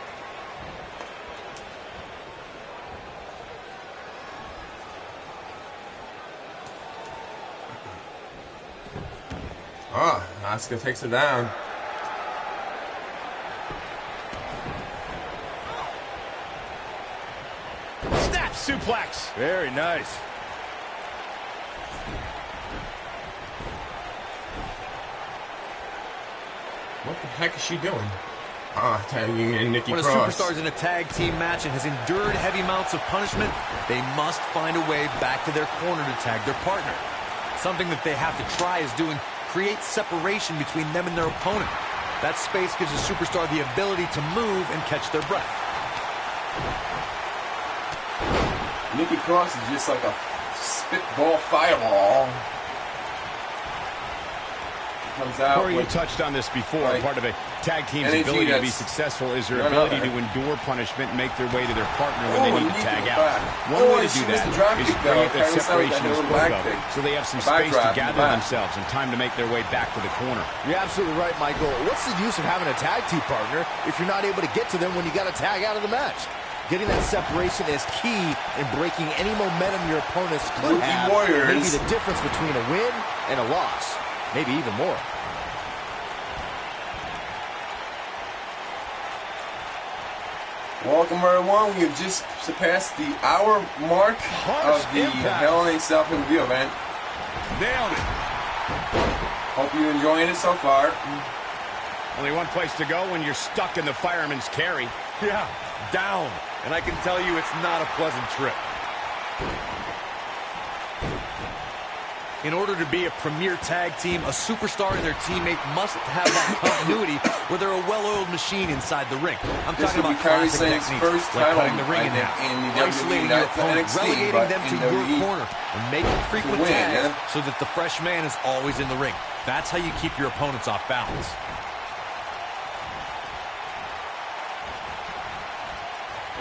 Oh, Asuka takes her down. Snap suplex. Very nice. What the heck is she doing? Tagging in Nikki When a Cross. superstar is in a tag team match and has endured heavy amounts of punishment, they must find a way back to their corner to tag their partner. Something that they have to try is doing create separation between them and their opponent. That space gives a superstar the ability to move and catch their breath. Nikki Cross is just like a spitball fireball. Comes out. Corey, you touched on this before. Like, part of a tag team's energy ability to be that's successful is their none ability other. to endure punishment and make their way to their partner when they need to tag out. back. One way to she do missed that the drop is kick, to though. create that Kairi Sane separation with you that spoke little of, back kick. so they have some A back space to drop in the gather back. themselves and time to make their way back to the corner. You're absolutely right, Michael. What's the use of having a tag team partner if you're not able to get to them when you got to tag out of the match? Getting that separation is key in breaking any momentum your opponents could Rookie have. Warriors. Maybe the difference between a win and a loss. Maybe even more. Welcome everyone. We have just surpassed the hour mark of the Hell in a Cell pay-per-view event. Nailed it. Hope you're enjoying it so far. Only one place to go when you're stuck in the fireman's carry. Yeah, down. And I can tell you it's not a pleasant trip. In order to be a premier tag team, a superstar and their teammate must have that continuity where they're a well-oiled machine inside the ring. I'm This talking will be about Kairi classic Sane's techniques, first like title cutting the ring in in half, the WWE, isolating your not the opponent, NXT, relegating but them to in your WWE. corner, and making frequent win, tags yeah. so that the fresh man is always in the ring. That's how you keep your opponents off balance.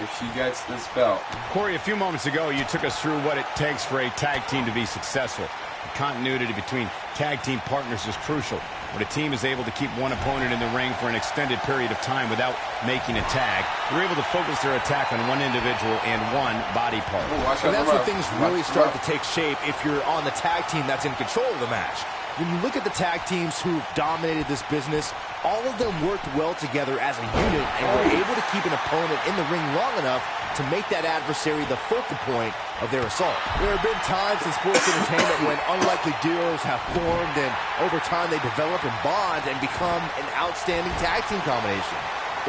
If she gets this belt. Corey, a few moments ago, you took us through what it takes for a tag team to be successful. The continuity between tag team partners is crucial. When a team is able to keep one opponent in the ring for an extended period of time without making a tag, they're able to focus their attack on one individual and one body part. And that's where things really start to take shape if you're on the tag team that's in control of the match. When you look at the tag teams who've dominated this business, all of them worked well together as a unit and were able to keep an opponent in the ring long enough to make that adversary the focal point of their assault. There have been times in sports entertainment when unlikely duos have formed and over time they develop and bond and become an outstanding tag team combination.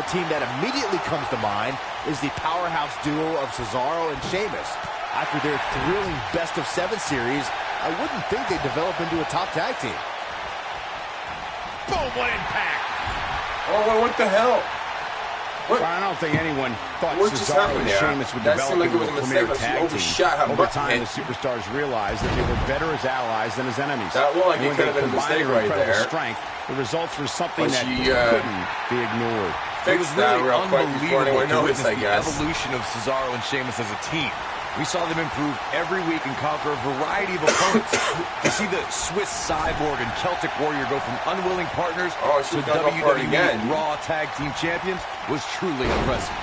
The team that immediately comes to mind is the powerhouse duo of Cesaro and Sheamus. After their thrilling best-of-7 series, I wouldn't think they'd develop into a top tag team. Boom, what impact! Oh, what the hell? What? I don't think anyone thought What just Cesaro happened and there? Sheamus would That develop seemed like it into was a a premier mistake, but she tag team. overshot her Over butt. time, the superstars realized that they were better as allies than as enemies. That looked like And it when could have they been a combined mistake their right incredible there. strength, the results were something But that she, couldn't be ignored. It was Fixed that really real quick before unbelievable anyone to noticed, witness I guess. the evolution of Cesaro and Sheamus as a team. We saw them improve every week and conquer a variety of opponents. To see the Swiss Cyborg and Celtic Warrior go from unwilling partners to she's gonna go for it WWE again. Raw Tag Team Champions was truly impressive.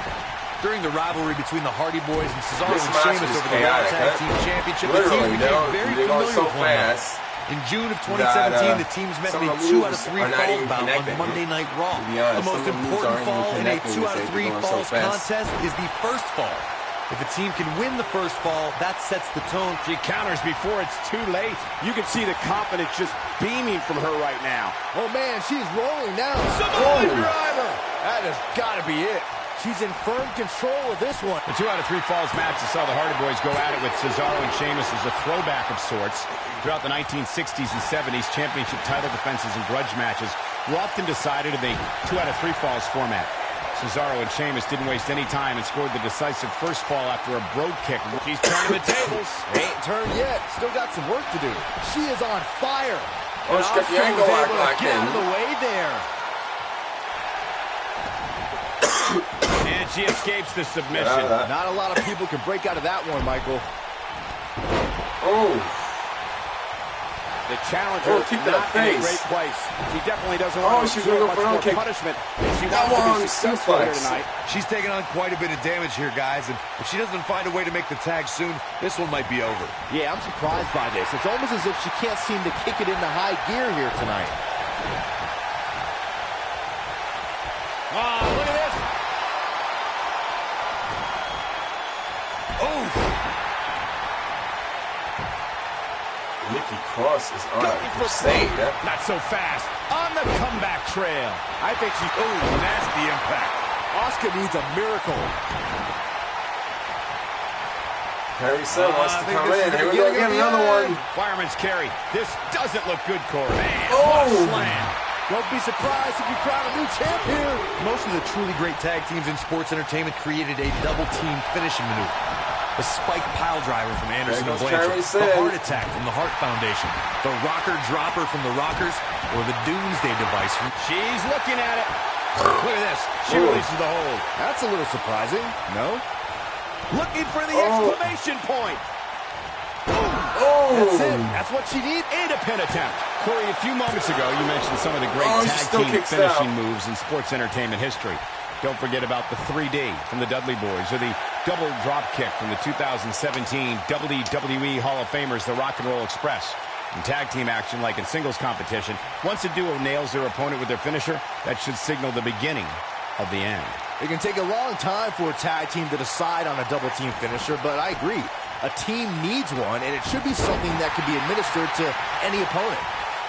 During the rivalry between the Hardy Boys and Cesaro This and match Sheamus was over the Raw chaotic, Tag huh? Team Championship, the Literally, teams became very they're going familiar so with one another. fast. In June of 2017, the teams met in a 2 out of 3 falls bout on Monday Night Raw. The most important fall in a 2 out of 3 falls contest is the first fall. If a team can win the first fall, that sets the tone. She counters before it's too late. You can see the confidence just beaming from her right now. Oh, man, she's rolling now. Samoan driver! That has got to be it. She's in firm control of this one. The 2 out of 3 falls match that saw the Hardy Boys go at it with Cesaro and Sheamus as a throwback of sorts. Throughout the 1960s and 70s, championship title defenses and grudge matches were often decided in the 2 out of 3 falls format. Cesaro and Sheamus didn't waste any time and scored the decisive first fall after a brogue kick. She's turning the tables. Ain't turned yet. Still got some work to do. She is on fire. Oh, she got the angle locked in. Get out of the way there. And she escapes the submission. Not a lot of people can break out of that one, Michael. Oh. The challenger kick to the not in a face. great place. She definitely doesn't want to she's absorb gonna go much for more another kick. punishment. She That wants to one be successful here suplex. tonight. She's taking on quite a bit of damage here, guys, and if she doesn't find a way to make the tag soon, this one might be over. Yeah, I'm surprised by this. It's almost as if she can't seem to kick it into high gear here tonight. Oh, look at this. Oh! Nikki Cross is on a crusade. Not so fast. On the comeback trail. I think she's... Oh, nasty impact. Asuka needs a miracle. Harry Sun wants to come in. Here we go again, another one. Fireman's carry. This doesn't look good, Corey. Man, Oh. what a slam. Don't be surprised if you crown a new champ here. Most of the truly great tag teams in sports entertainment created a double-team finishing maneuver. The spike pile driver from Anderson and Blanchard, the heart attack from the Hart Foundation, the rocker dropper from the Rockers, or the Doomsday device from... She's looking at it. Look at this. She releases the hold. That's a little surprising, no? Looking for the exclamation point. That's it. That's what she needs. And a pin attempt. Corey, a few moments ago, you mentioned some of the great she tag still team kicks finishing out. moves in sports entertainment history. Don't forget about the 3D from the Dudley Boys, or the double drop kick from the 2017 WWE Hall of Famers, the Rock and Roll Express. In tag team action, like in singles competition, once a duo nails their opponent with their finisher, that should signal the beginning of the end. It can take a long time for a tag team to decide on a double team finisher, but I agree. A team needs one, and it should be something that can be administered to any opponent.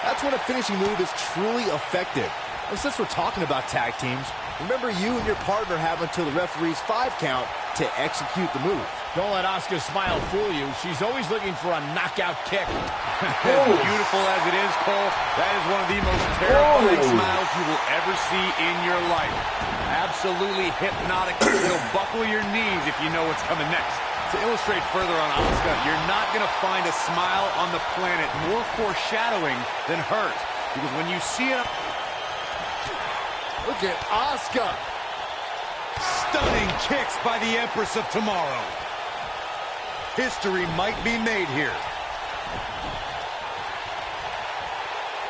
That's when a finishing move is truly effective. And since we're talking about tag teams, remember you and your partner have until the referee's 5 count to execute the move. Don't let Asuka's smile fool you. She's always looking for a knockout kick. As beautiful as it is, Cole, that is one of the most terrifying smiles you will ever see in your life. Absolutely hypnotic. You'll buckle your knees if you know what's coming next. To illustrate further on Asuka, you're not going to find a smile on the planet more foreshadowing than hers. Because when you see it... Look at Asuka. Stunning kicks by the Empress of Tomorrow. History might be made here.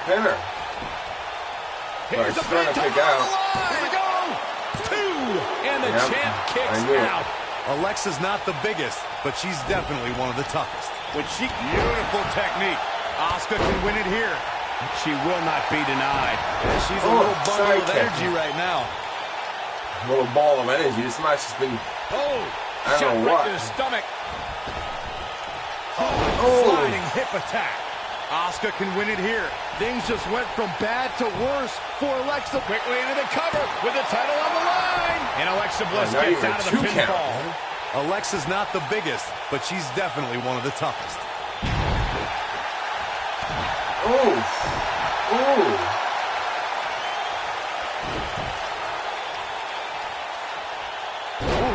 Pinner. Here's a trying to kick out. Here we go. 2. And the champ kicks out. Alexa's not the biggest, but she's definitely one of the toughest. Beautiful technique. Asuka can win it here. She will not be denied. Yeah, she's a little bundle of energy right now. A little ball of energy. This match has been... I Shot don't know right what. to the stomach. Sliding hip attack. Asuka can win it here. Things just went from bad to worse for Alexa. Quickly into the cover with the title on the line. And Alexa Bliss now gets you're out of a the 2 count. pinfall. Alexa's not the biggest, but she's definitely one of the toughest. Ooh,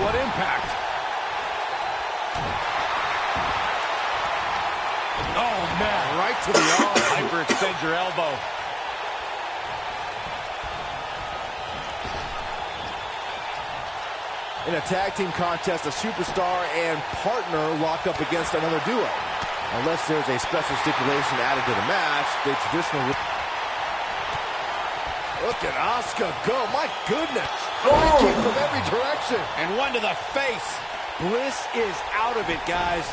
what impact. Oh, man. Right to the arm. Hyperextend your elbow. In a tag team contest, a superstar and partner lock up against another duo. Unless there's a special stipulation added to the match, the traditional... Look at Asuka go. My goodness. Kick from every direction. And one to the face. Bliss is out of it, guys.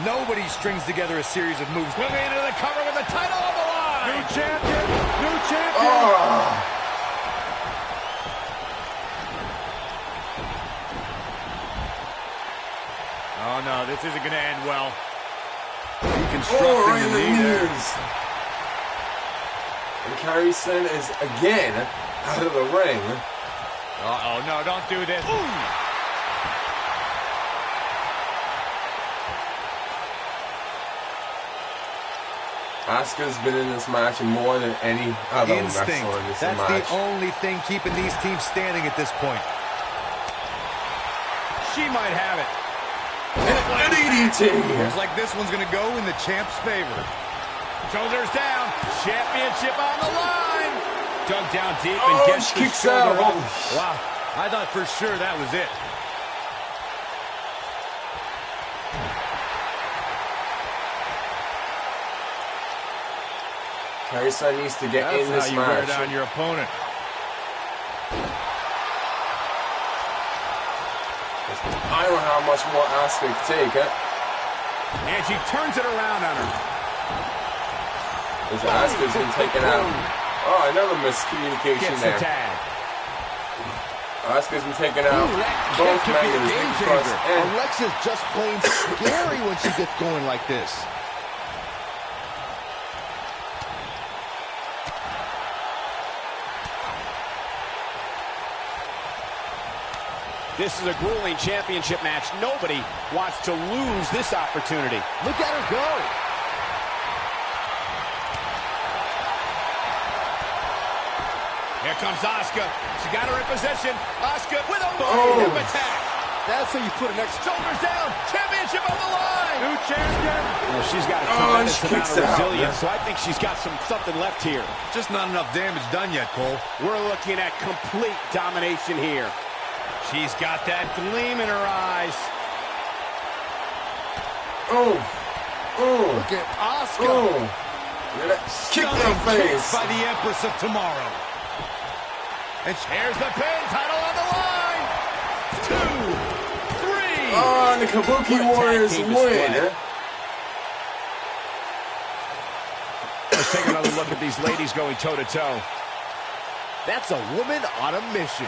Nobody strings together a series of moves. Moving into the cover with the title on the line. New champion! New champion! Oh. Oh, no, this isn't going to end well. Oh, right in the knees. And Kairi Sane is again out of the ring. Uh-oh, no, don't do this. Ooh. Asuka's been in this match more than any other Instinct. wrestler in this That's match. the only thing keeping these teams standing at this point. She might have it. An DDT. Looks like this one's going to go in the champ's favor. Shoulders down. Championship on the line. Dug down deep and Oh, gets she the kicks shoulder out. up. Wow, I thought for sure that was it. Kairi Sane needs to get That's in this how you wear match. down your opponent. I don't know how much more Asuka can take it. And she turns it around on her. As Asuka's been taken out. Oh, another miscommunication Gets there. the tag. Asuka's been taken out. Ooh, that Both kick could be a members game because changer. Alexa's just plain scary when she gets going like this. This is a grueling championship match. Nobody wants to lose this opportunity. Look at her go. Here comes Asuka. She got her in position. Asuka with a hip attack. That's how you put an extra. Shoulders down. Championship on the line. New champion. Well, she's got a Oh, tremendous she amount kicks of out. resilience, so I think she's got something left here. Just not enough damage done yet, Cole. We're looking at complete domination here. She's got that gleam in her eyes. Oh. Oh. Look at Asuka. Oh. Kick in the face. By the Empress of Tomorrow. And here's the pin. Title on the line. 2, 3. Oh, and the Kabuki Warriors win. Let's take another look at these ladies going toe-to-toe. That's a woman on a mission.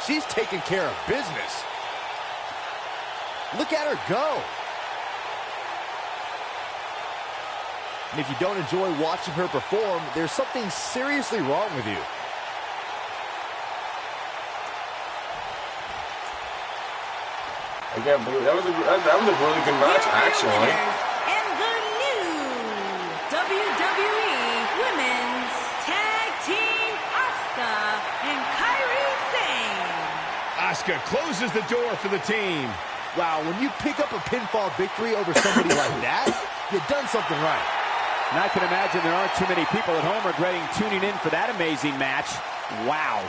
She's taking care of business. Look at her go. And if you don't enjoy watching her perform, there's something seriously wrong with you. I can't believe that was a really good match, actually. And the new WWE Women's Tag Team Asuka and Kairi Sane. Asuka closes the door for the team. Wow, when you pick up a pinfall victory over somebody like that, you've done something right. And I can imagine there aren't too many people at home regretting tuning in for that amazing match. Wow.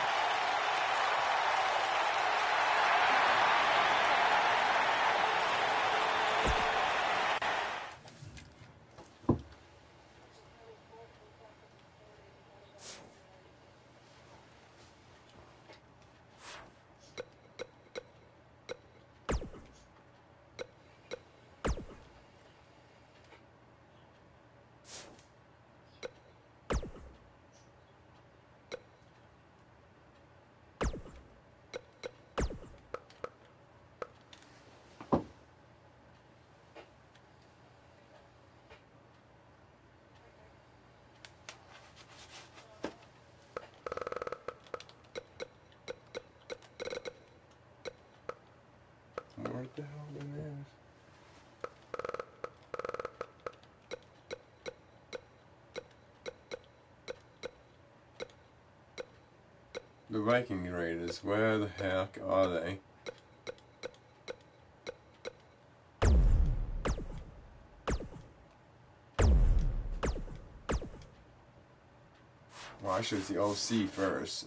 What the hell is this? The Viking Raiders, where the heck are they? Well, I should see OC first.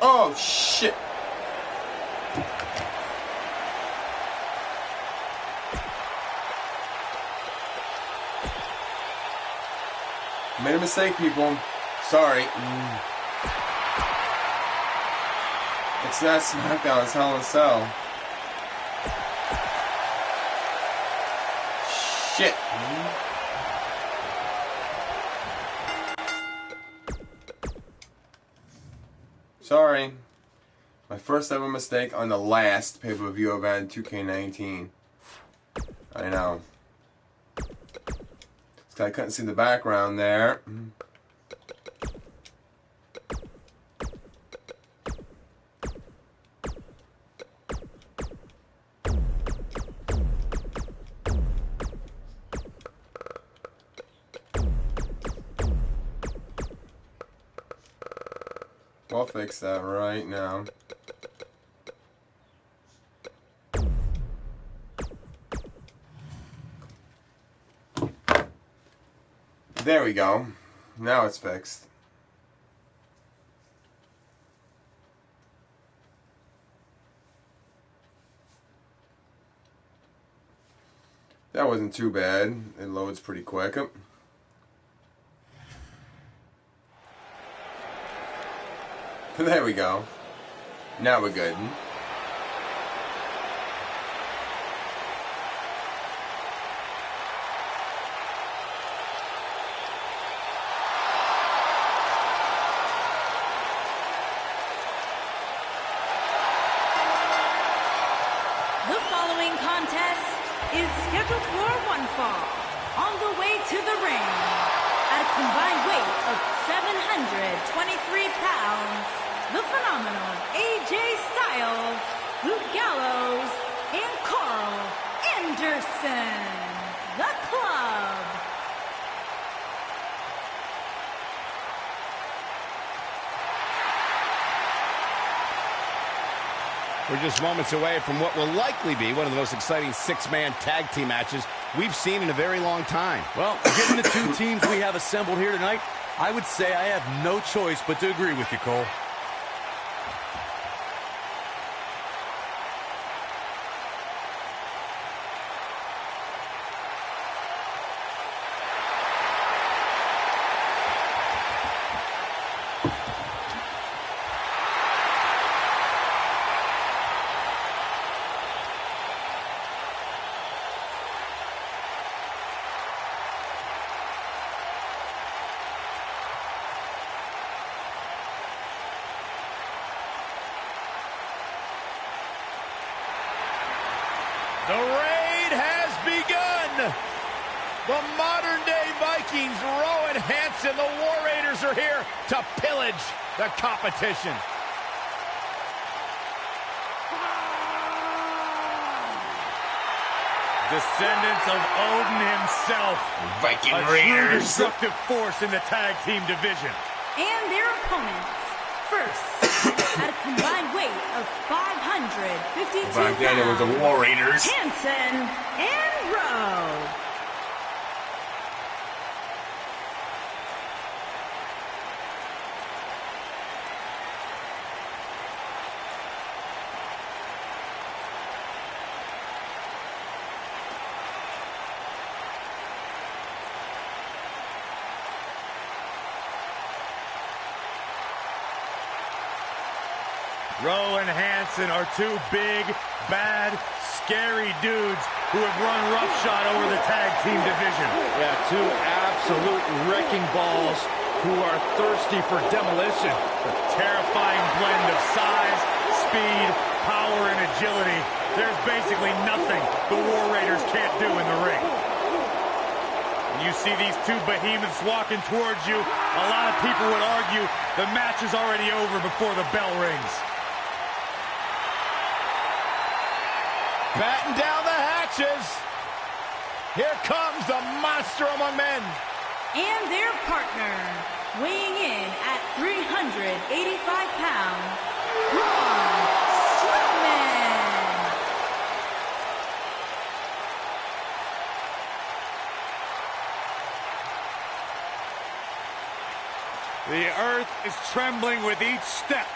Oh, shit. Made a mistake, people. Sorry. It's not SmackDown, it's Hell in a Cell. Shit. Sorry. My first ever mistake on the last pay-per-view event, 2K19. I know. I couldn't see the background there. We'll fix that right now. There we go. Now it's fixed. That wasn't too bad. It loads pretty quick. There we go. Now we're good. The following contest is scheduled for one fall. On the way to the ring, at a combined weight of 723 pounds, the phenomenal AJ Styles, Luke Gallows, and Carl Anderson, the Club. We're just moments away from what will likely be one of the most exciting six-man tag team matches we've seen in a very long time. Well, given the two teams we have assembled here tonight, I would say I have no choice but to agree with you, Cole. The raid has begun. The modern-day Vikings, Rowan Hansen, the War Raiders are here to pillage the competition. Descendants of Odin himself. Viking Raiders. A true Raiders. destructive force in the tag team division. And their opponents, first, at a combined weight of 552 Back then it was the War Raiders. Hansen and Rowe. Rowe and Hansen are two big, bad, scary dudes who have run roughshod over the tag team division. Yeah, two absolute wrecking balls who are thirsty for demolition. A terrifying blend of size, speed, power, and agility. There's basically nothing the War Raiders can't do in the ring. When you see these two behemoths walking towards you, a lot of people would argue the match is already over before the bell rings. Batten down the hatches. Here comes the monster among men. And their partner, weighing in at 385 pounds, Braun Strowman. The earth is trembling with each step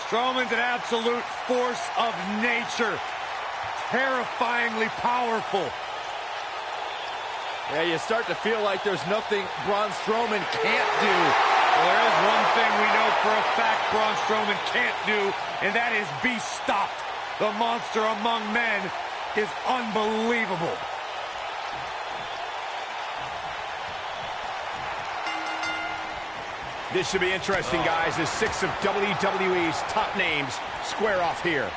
Strowman's an absolute force of nature. Terrifyingly powerful. Yeah, you start to feel like there's nothing Braun Strowman can't do. Well, there is one thing we know for a fact Braun Strowman can't do, and that is be stopped. The monster among men is unbelievable. This should be interesting, guys, as 6 of WWE's top names square off here.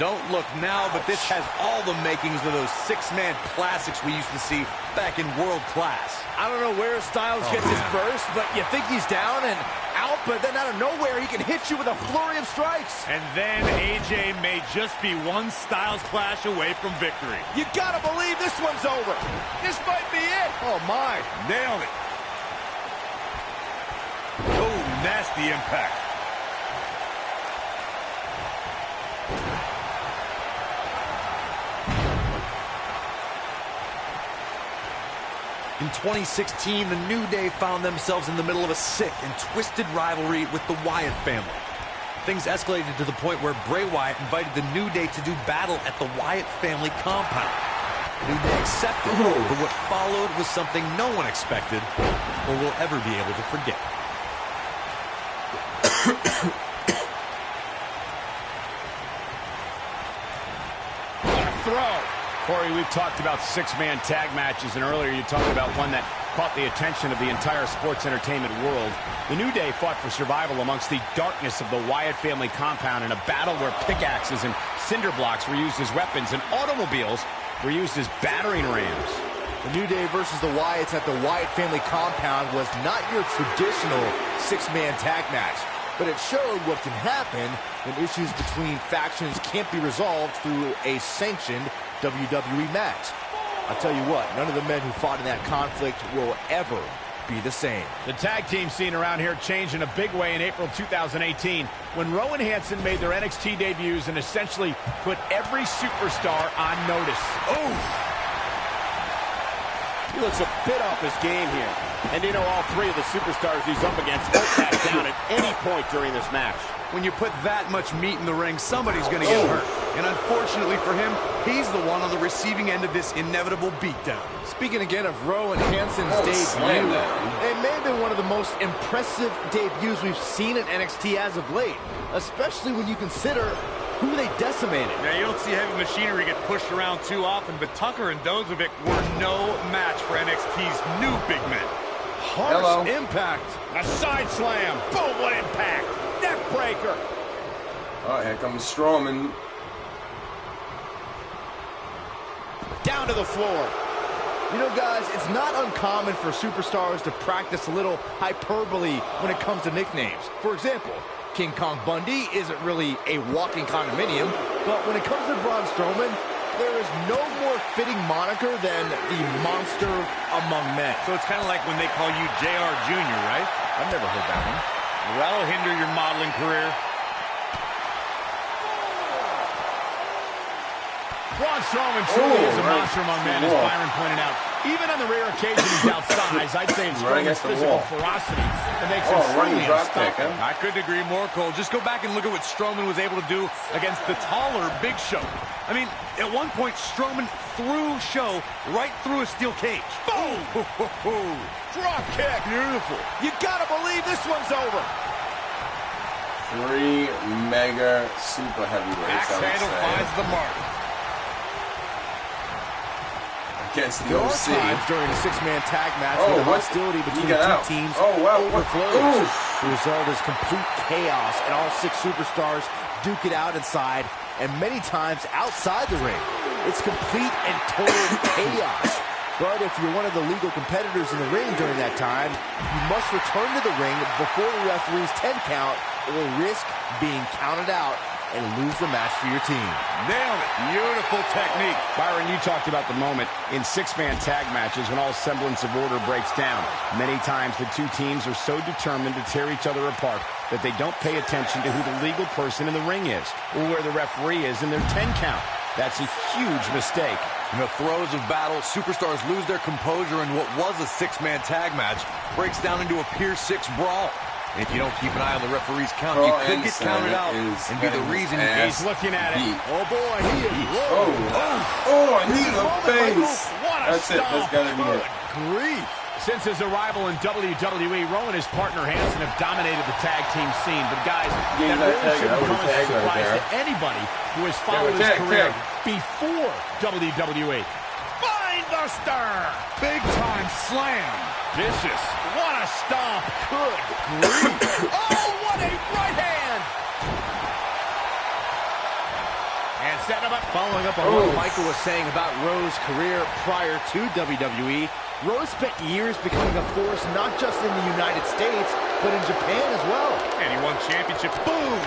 Don't look now, but this has all the makings of those six-man classics we used to see back in world class. I don't know where Styles gets his burst, but you think he's down and out, but then out of nowhere he can hit you with a flurry of strikes. And then AJ may just be one Styles clash away from victory. You gotta believe this one's over. This might be it. Oh, my. Nailed it. Oh, nasty impact. In 2016, the New Day found themselves in the middle of a sick and twisted rivalry with the Wyatt family. Things escalated to the point where Bray Wyatt invited the New Day to do battle at the Wyatt family compound. The New Day accepted, but what followed was something no one expected or will ever be able to forget. Throw. Corey, we've talked about six-man tag matches, and earlier you talked about one that caught the attention of the entire sports entertainment world. The New Day fought for survival amongst the darkness of the Wyatt family compound in a battle where pickaxes and cinder blocks were used as weapons and automobiles were used as battering rams. The New Day versus the Wyatts at the Wyatt family compound was not your traditional six-man tag match, but it showed what can happen when issues between factions can't be resolved through a sanctioned WWE match. I'll tell you what, none of the men who fought in that conflict will ever be the same. The tag team scene around here changed in a big way in April 2018 when Rowan Hansen made their NXT debuts and essentially put every superstar on notice. Oh! He looks a bit off his game here. And you know, all three of the superstars he's up against won't back down at any point during this match. When you put that much meat in the ring, somebody's going to get hurt. And unfortunately for him, he's the one on the receiving end of this inevitable beatdown. Speaking again of Rowan Hansen's debut, it may have been one of the most impressive debuts we've seen in NXT as of late, especially when you consider who they decimated. Now, you don't see heavy machinery get pushed around too often, but Tucker and Dozovic were no match for NXT's new big men. Harsh impact. A side slam. Boom, what impact. Neck breaker. Oh, here comes Strowman. Down to the floor. You know, guys, it's not uncommon for superstars to practice a little hyperbole when it comes to nicknames. For example, King Kong Bundy isn't really a walking condominium, but when it comes to Braun Strowman, there is no more fitting moniker than the monster among men. So it's kind of like when they call you JR Jr., right? I've never heard that one. Well, that'll hinder your modeling career. Braun Strowman truly is a monster among men, as Byron pointed out. Even on the rare occasion he's outsized, I'd say it's Strowman's physical ferocity that makes him truly unstoppable. I couldn't agree more, Cole. Just go back and look at what Strowman was able to do against the taller Big Show. I mean, at one point, Strowman threw Show right through a steel cage. Boom! Drop kick. Beautiful. You gotta believe this one's over. 3 mega super heavyweights. Axe handle finds the mark. Against the there OC. are times during a six-man tag match where the hostility between the two teams overflows. The result is complete chaos, and all 6 superstars duke it out inside and many times outside the ring. It's complete and total chaos. But if you're one of the legal competitors in the ring during that time, you must return to the ring before the referee's 10 count or risk being counted out and lose the match for your team. Nailed it. Beautiful technique. Byron, you talked about the moment in six-man tag matches when all semblance of order breaks down. Many times the two teams are so determined to tear each other apart that they don't pay attention to who the legal person in the ring is or where the referee is in their 10 count. That's a huge mistake. In the throes of battle, superstars lose their composure, and what was a six-man tag match breaks down into a Pier 6 brawl. And if you don't keep an eye on the referee's count, Carl you could get counted out and be the reason He's looking at it. Oh, boy, he is Oh, oh, knee to the face. What a That's it. That's gotta be it. grief. Since his arrival in WWE, Rowan and his partner Hanson have dominated the tag team scene. But guys, that really shouldn't come as a surprise to anybody who has followed his career before WWE. Spinebuster! Big time slam. Vicious. What a stomp. Good grief. Oh, what a right hand. And setting him up. Following up on what Michael was saying about Rowe's career prior to WWE, Rowe spent years becoming a force not just in the United States, but in Japan as well. And he won championships. Boom!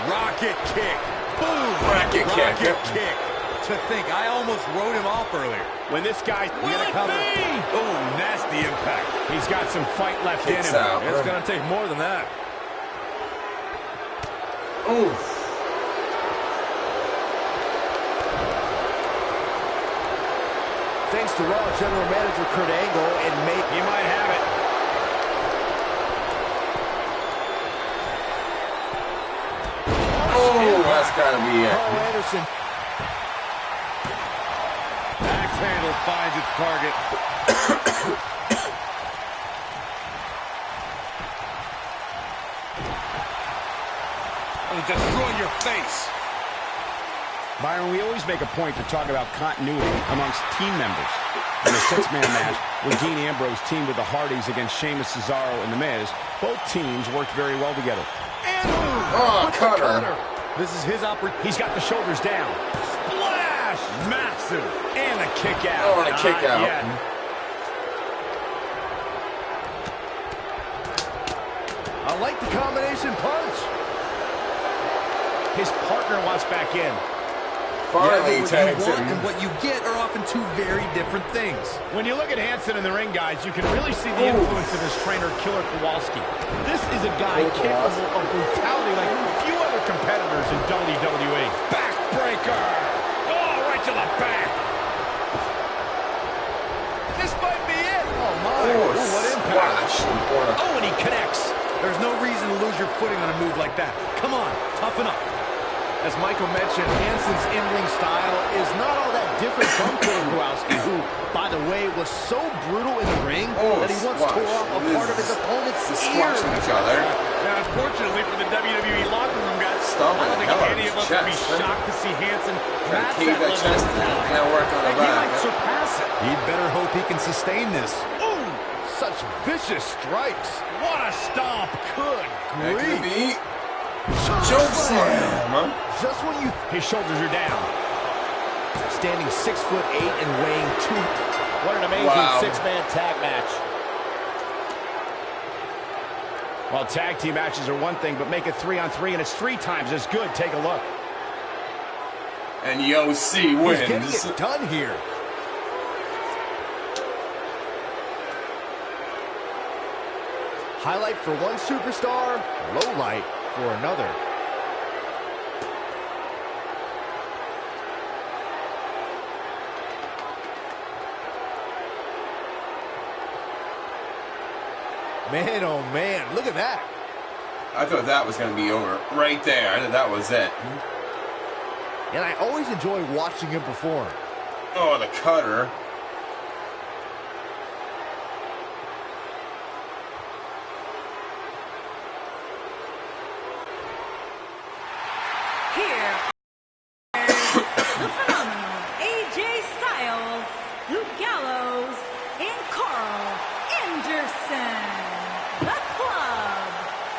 Rocket kick. Boom! Rocket kick. kick. To think, I almost wrote him off earlier. When this guy... Will it be? Oh, nasty impact. He's got some fight left in Kicks him. out. It's going to take more than that. Oof. Thanks to Raw General Manager Kurt Angle and make... He might have it. Oh, that's gotta be it. Carl Anderson. Axe handle finds its target. It'll destroy your face. Byron, we always make a point to talk about continuity amongst team members. In a six-man match where Dean Ambrose teamed with the Hardys against Sheamus, Cesaro, and The Miz, both teams worked very well together. And cutter. This is his opportunity. he's got the shoulders down. Splash! Massive. And a kick out. Oh, and a kick out. Yet. I like the combination punch. His partner wants back in. Finally, what you tags want him. and what you get are often two very different things. When you look at Hanson in the ring, guys, you can really see the influence of his trainer, Killer Kowalski. This is a guy capable of brutality like few other competitors in WWE. Backbreaker. Oh, right to the back. This might be it. Oh, my. Oh, Ooh, what impact. splash. Oh, and he connects. There's no reason to lose your footing on a move like that. Come on, toughen up. As Michael mentioned, Hanson's in-ring style is not all that different from Killer Kowalski, who, by the way, was so brutal in the ring that he once tore off a part of his opponent's ear. Squashing each other. Now, unfortunately for the WWE locker room guys, Stomping I don't think the hell out any of of us his would be chest. shocked to see Hanson Trying match to cave that that level chest of and talent. now work on the And he might back. surpass it. He'd better hope he can sustain this. Ooh, Such vicious strikes. What a stomp. Good That could grief. be choke slam. Just when you... His shoulders are down. Standing 6'8" and weighing 2... What an amazing Wow. six-man tag match. Well, tag team matches are one thing, but make it 3-on-3, and it's 3 times as good. Take a look. And the OC He's getting wins. it done here. Highlight for one superstar, low light for another. Man, oh man, look at that. I thought that was going to be over right there. That was it. And I always enjoy watching him perform. Oh, the cutter. Here are the phenomenal AJ Styles, Luke Gallows, and Carl Anderson. The Club.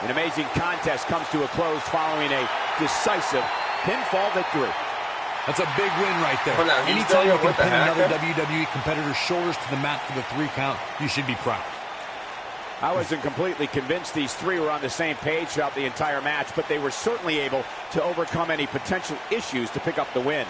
An amazing contest comes to a close following a decisive pinfall victory. That's a big win right there. Well, now, he's Anytime you done it can with the pin another hacker. WWE competitor's shoulders to the mat for the 3 count, you should be proud. I wasn't completely convinced these three were on the same page throughout the entire match, but they were certainly able to overcome any potential issues to pick up the win.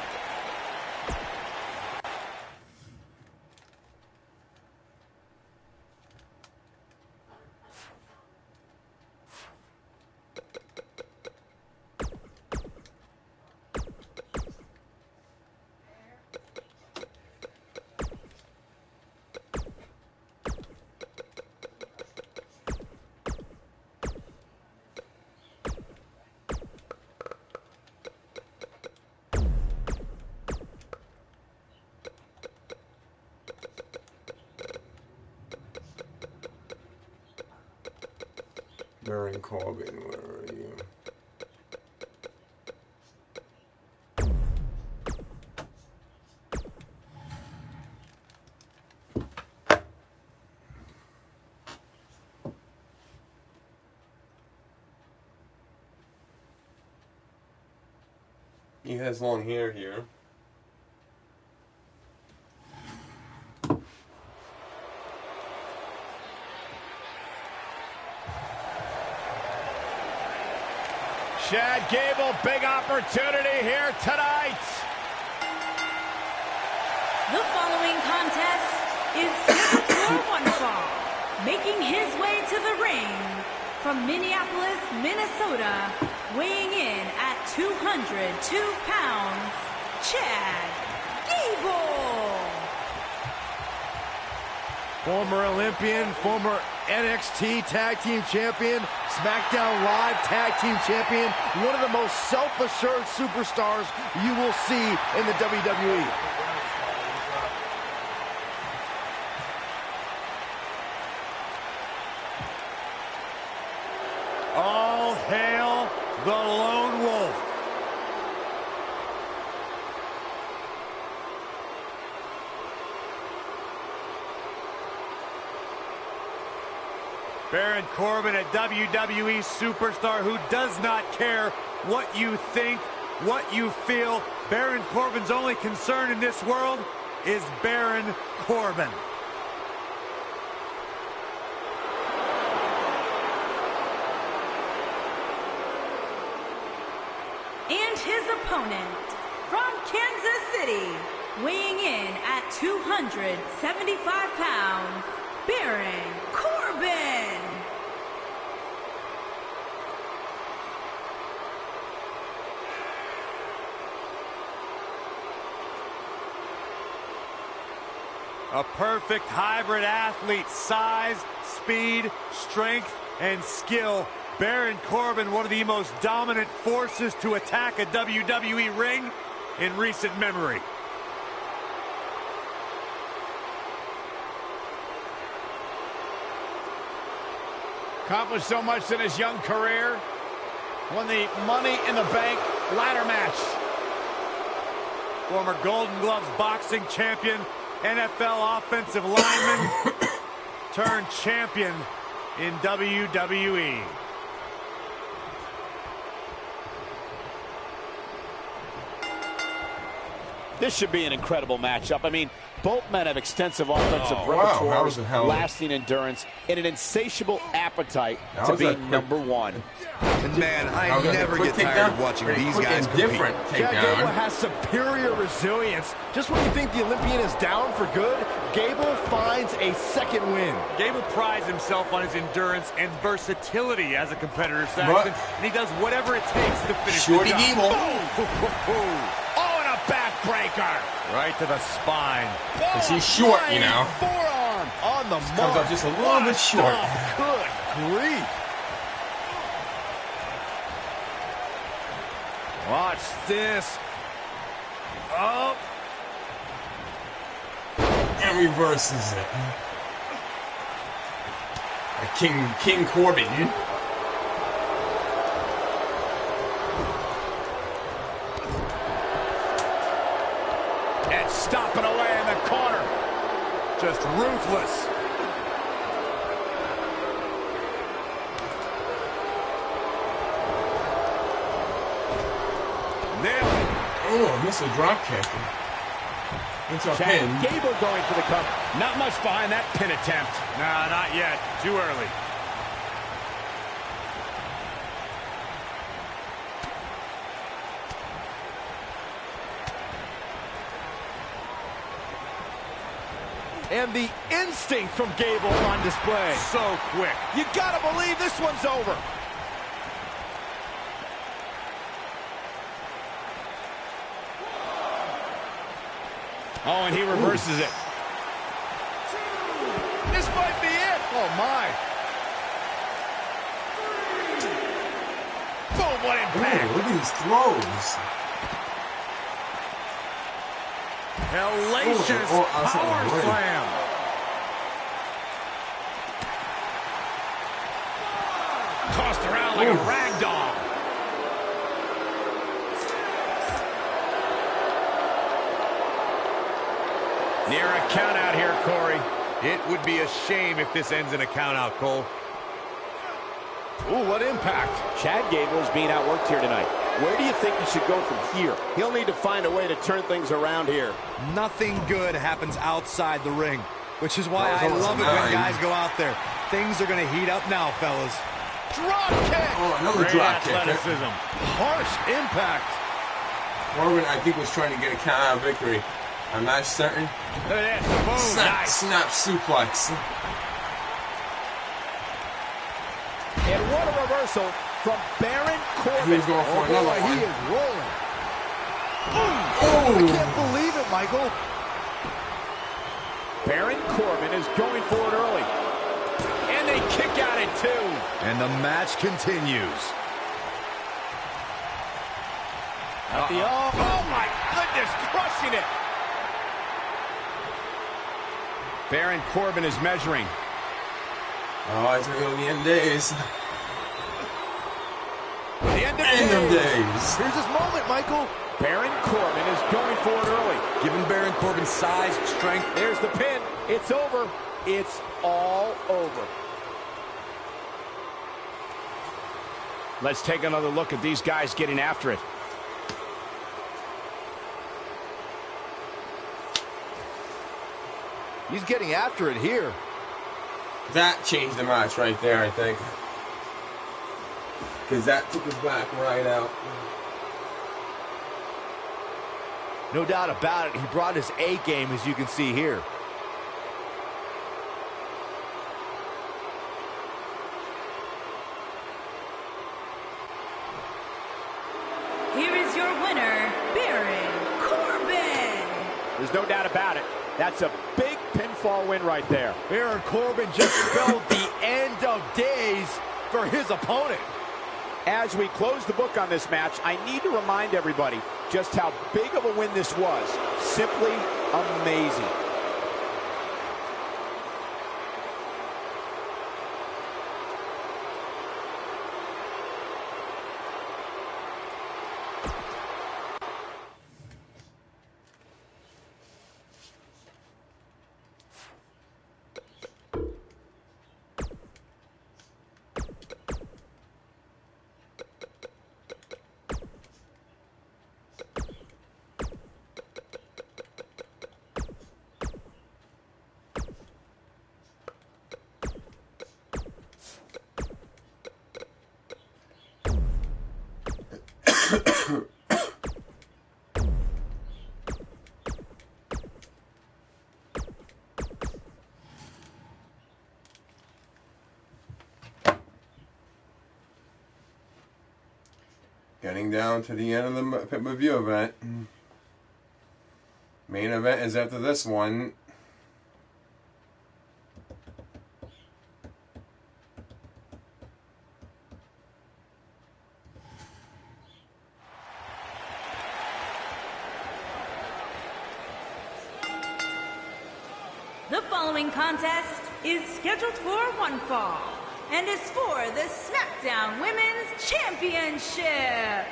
Baron Corbin, where are you? He has long hair here. Chad Gable, big opportunity here tonight. The following contest is scheduled for one fall. Making his way to the ring from Minneapolis, Minnesota, weighing in at 202 pounds, Chad Gable. Former Olympian, former NXT Tag Team Champion, SmackDown Live Tag Team Champion, one of the most self-assured superstars you will see in the WWE. All hail the Lone Wolf. Baron Corbin, a WWE superstar who does not care what you think, what you feel. Baron Corbin's only concern in this world is Baron Corbin. And his opponent from Kansas City, weighing in at 275 pounds, Baron Corbin. A perfect hybrid athlete, size, speed, strength, and skill. Baron Corbin, one of the most dominant forces to attack a WWE ring in recent memory. Accomplished so much in his young career. Won the Money in the Bank ladder match. Former Golden Gloves boxing champion, NFL offensive lineman, turned champion in WWE. This should be an incredible matchup. I mean, both men have extensive offensive repertoires, lasting endurance, and an insatiable appetite to be number one. And man, I never get tired of watching these guys compete. Chad Gable has superior resilience. Just when you think the Olympian is down for good, Gable finds a second win. Gable prides himself on his endurance and versatility as a competitor, Saxton, and he does whatever it takes to finish the job. Gable. Oh, and a backbreaker. Right to the spine. Because he's short, you know. Forearm on the mark. Comes out just a little bit short. Good grief. Watch this. Oh. And reverses it. King Corbin. And stomping away in the corner. Just ruthless. Oh, missed a drop kick. It's a pin. Gable going for the cover. Not much behind that pin attempt. Nah, not yet. Too early. And the instinct from Gable on display. So quick. You gotta believe this one's over. Oh, and he reverses it. This might be it. Oh, my. Boom, what impact. Look at his throws. Hellacious power slam. out like a rag doll. Near a count out here, Corey. It would be a shame if this ends in a count out, Cole. Ooh, what impact. Chad Gable is being outworked here tonight. Where do you think he should go from here? He'll need to find a way to turn things around here. Nothing good happens outside the ring, which is why I love it when guys go out there. Things are going to heat up now, fellas. Drop kick! Oh, another drop kick. Athleticism. Harsh impact. Corbin, I think, was trying to get a count out victory. I'm not certain. Look at this. Boom. Nice. Snap suplex. And what a reversal from Baron Corbin. He's going for another one. He is rolling. Oh! I can't believe it, Michael. Baron Corbin is going for it early. And they kick out at 2. And the match continues. Oh, my goodness, crushing it. Baron Corbin is measuring. Oh, it's going to go to the end days. The end of days. Here's his moment, Michael. Baron Corbin is going for it early. Given Baron Corbin's size, strength. There's the pin. It's over. It's all over. Let's take another look at these guys getting after it. He's getting after it here. That changed the match right there, I think. Because that took his back right out. No doubt about it. He brought his A game, as you can see here. Here is your winner, Baron Corbin. There's no doubt about it. That's a big pinfall win right there. Baron Corbin just spelled the end of days for his opponent. As we close the book on this match, I need to remind everybody just how big of a win this was. Simply amazing. Getting down to the end of the pay-per-view event. Main event is after this one. The following contest is scheduled for one fall and is for the SmackDown Women's Championship.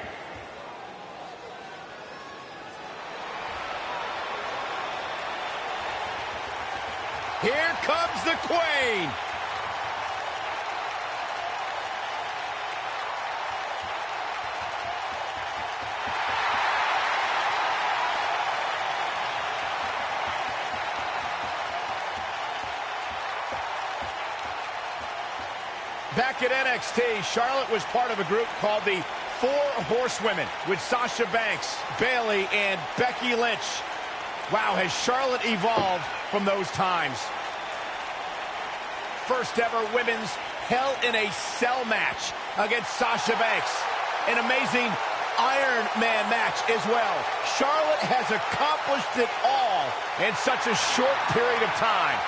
Here comes the Queen. Back at NXT, Charlotte was part of a group called the Four Horsewomen with Sasha Banks, Bayley, and Becky Lynch. Wow, has Charlotte evolved from those times. First ever women's Hell in a Cell match against Sasha Banks. An amazing Iron Man match as well. Charlotte has accomplished it all in such a short period of time.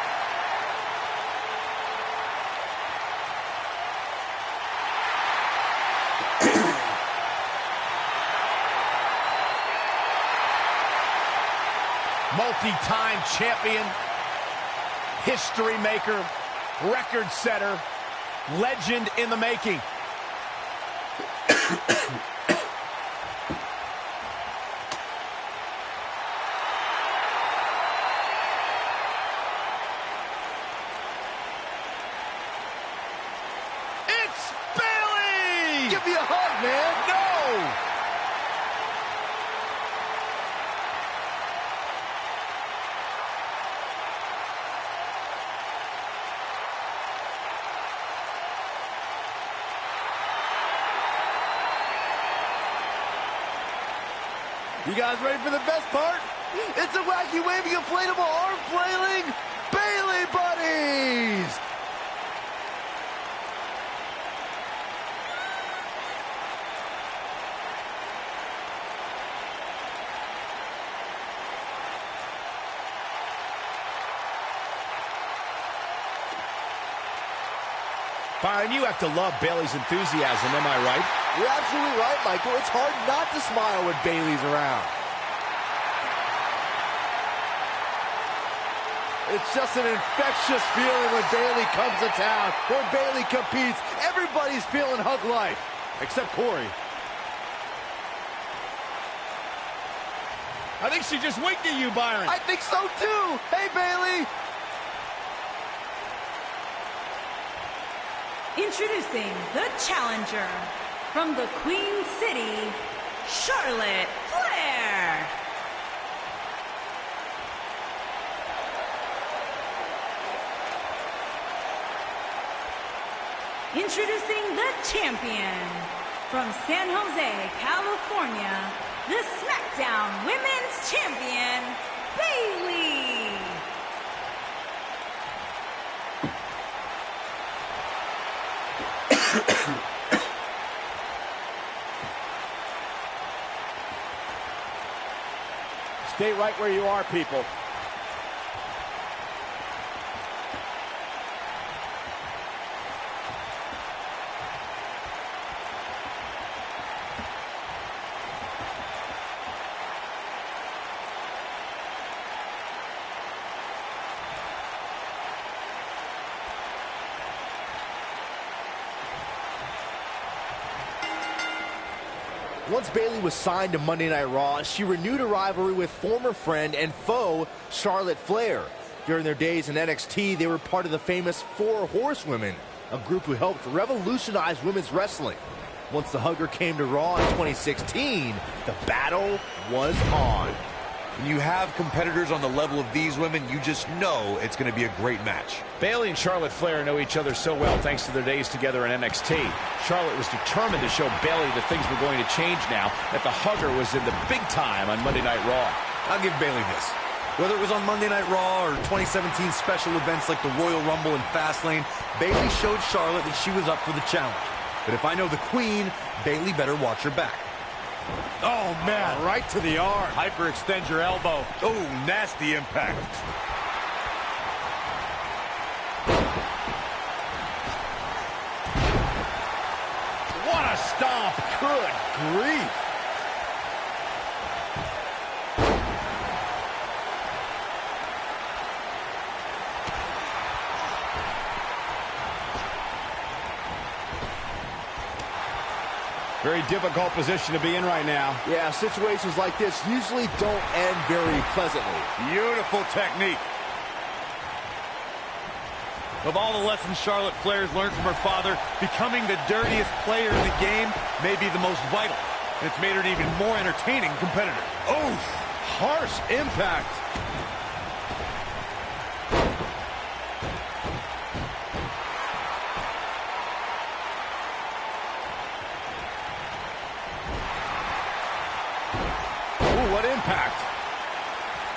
Multi-time champion, history maker, record setter, legend in the making. Give me a hug, man. No! You guys ready for the best part? It's a wacky, waving, inflatable, arm flailing Bayley buddies! Byron, you have to love Bayley's enthusiasm, am I right? You're absolutely right, Michael. It's hard not to smile when Bayley's around. It's just an infectious feeling when Bayley comes to town. When Bayley competes, everybody's feeling hug life. Except Corey. I think she just winked at you, Byron. I think so, too. Hey, Bayley. Introducing the challenger from the Queen City, Charlotte Flair. Introducing the champion from San Jose, California, the SmackDown Women's Champion, Bayley. Stay right where you are, people. Once Bayley was signed to Monday Night Raw, she renewed a rivalry with former friend and foe Charlotte Flair. During their days in NXT, they were part of the famous Four Horsewomen, a group who helped revolutionize women's wrestling. Once the Hugger came to Raw in 2016, the battle was on. When you have competitors on the level of these women, you just know it's going to be a great match. Bayley and Charlotte Flair know each other so well thanks to their days together in NXT. Charlotte was determined to show Bayley that things were going to change now, that the Hugger was in the big time on Monday Night Raw. I'll give Bayley this. Whether it was on Monday Night Raw or 2017 special events like the Royal Rumble and Fastlane, Bayley showed Charlotte that she was up for the challenge. But if I know the Queen, Bayley better watch her back. Oh, man. Right to the arm. Hyperextend your elbow. Oh, nasty impact. What a stomp. Good grief. Very difficult position to be in right now. Yeah, situations like this usually don't end very pleasantly. Beautiful technique. Of all the lessons Charlotte Flair's learned from her father, becoming the dirtiest player in the game may be the most vital. And it's made her an even more entertaining competitor. Oh, harsh impact. What impact.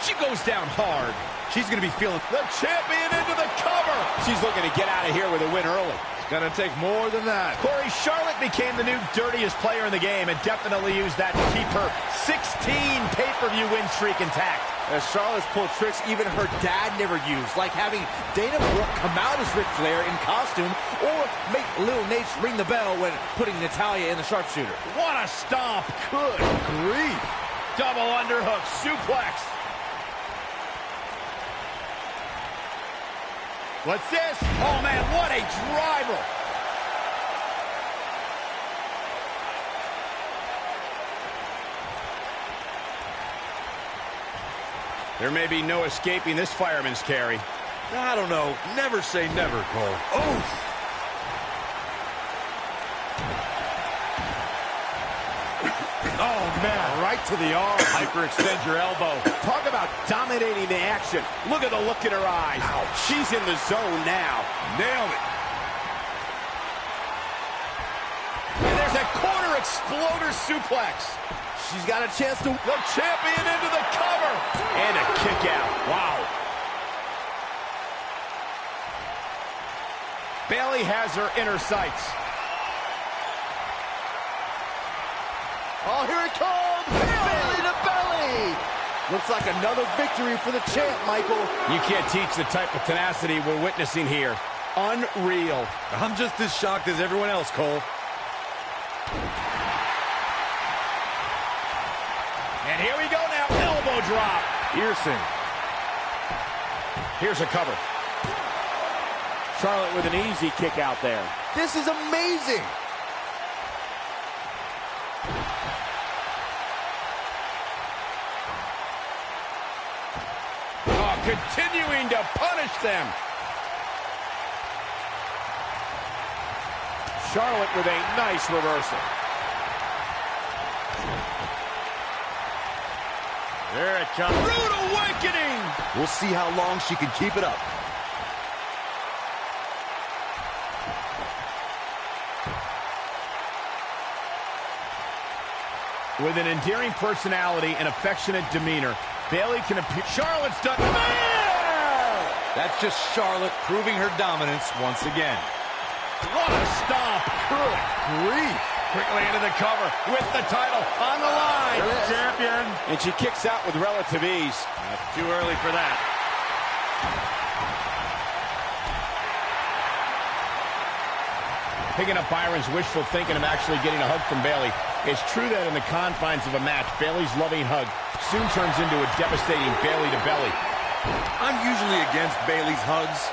She goes down hard. She's going to be feeling the champion into the cover. She's looking to get out of here with a win early. It's going to take more than that. Corey, Charlotte became the new dirtiest player in the game and definitely used that to keep her 16 pay-per-view win streak intact. As Charlotte's pulled tricks even her dad never used, like having Dana Brooke come out as Ric Flair in costume or make Lil Nate ring the bell when putting Natalya in the sharpshooter. What a stomp. Good grief. Double underhook, suplex. What's this? Oh, man, what a driver. There may be no escaping this fireman's carry. I don't know. Never say never, Cole. Oh! Oh, man, right to the arm. Hyperextend your elbow. Talk about dominating the action. Look at the look in her eyes. Ouch. She's in the zone now. Nailed it. And there's a corner exploder suplex. She's got a chance to... The champion into the cover. And a kick out. Wow. Bayley has her in her sights. Oh, here it comes! Belly to belly! Looks like another victory for the champ, Michael. You can't teach the type of tenacity we're witnessing here. Unreal. I'm just as shocked as everyone else, Cole. And here we go now. Elbow drop. Pearson. Here's a cover. Charlotte with an easy kick out there. This is amazing! Continuing to punish them. Charlotte with a nice reversal. There it comes. Rude awakening. We'll see how long she can keep it up. With an endearing personality and affectionate demeanor, Bayley can appear. Charlotte's done. That's just Charlotte proving her dominance once again. What a stomp. Good grief. Quickly into the cover with the title on the line. Champion. And she kicks out with relative ease. That's too early for that. Picking up Byron's wishful thinking of actually getting a hug from Bayley. It's true that in the confines of a match, Bayley's loving hug soon turns into a devastating belly to belly. I'm usually against Bayley's hugs,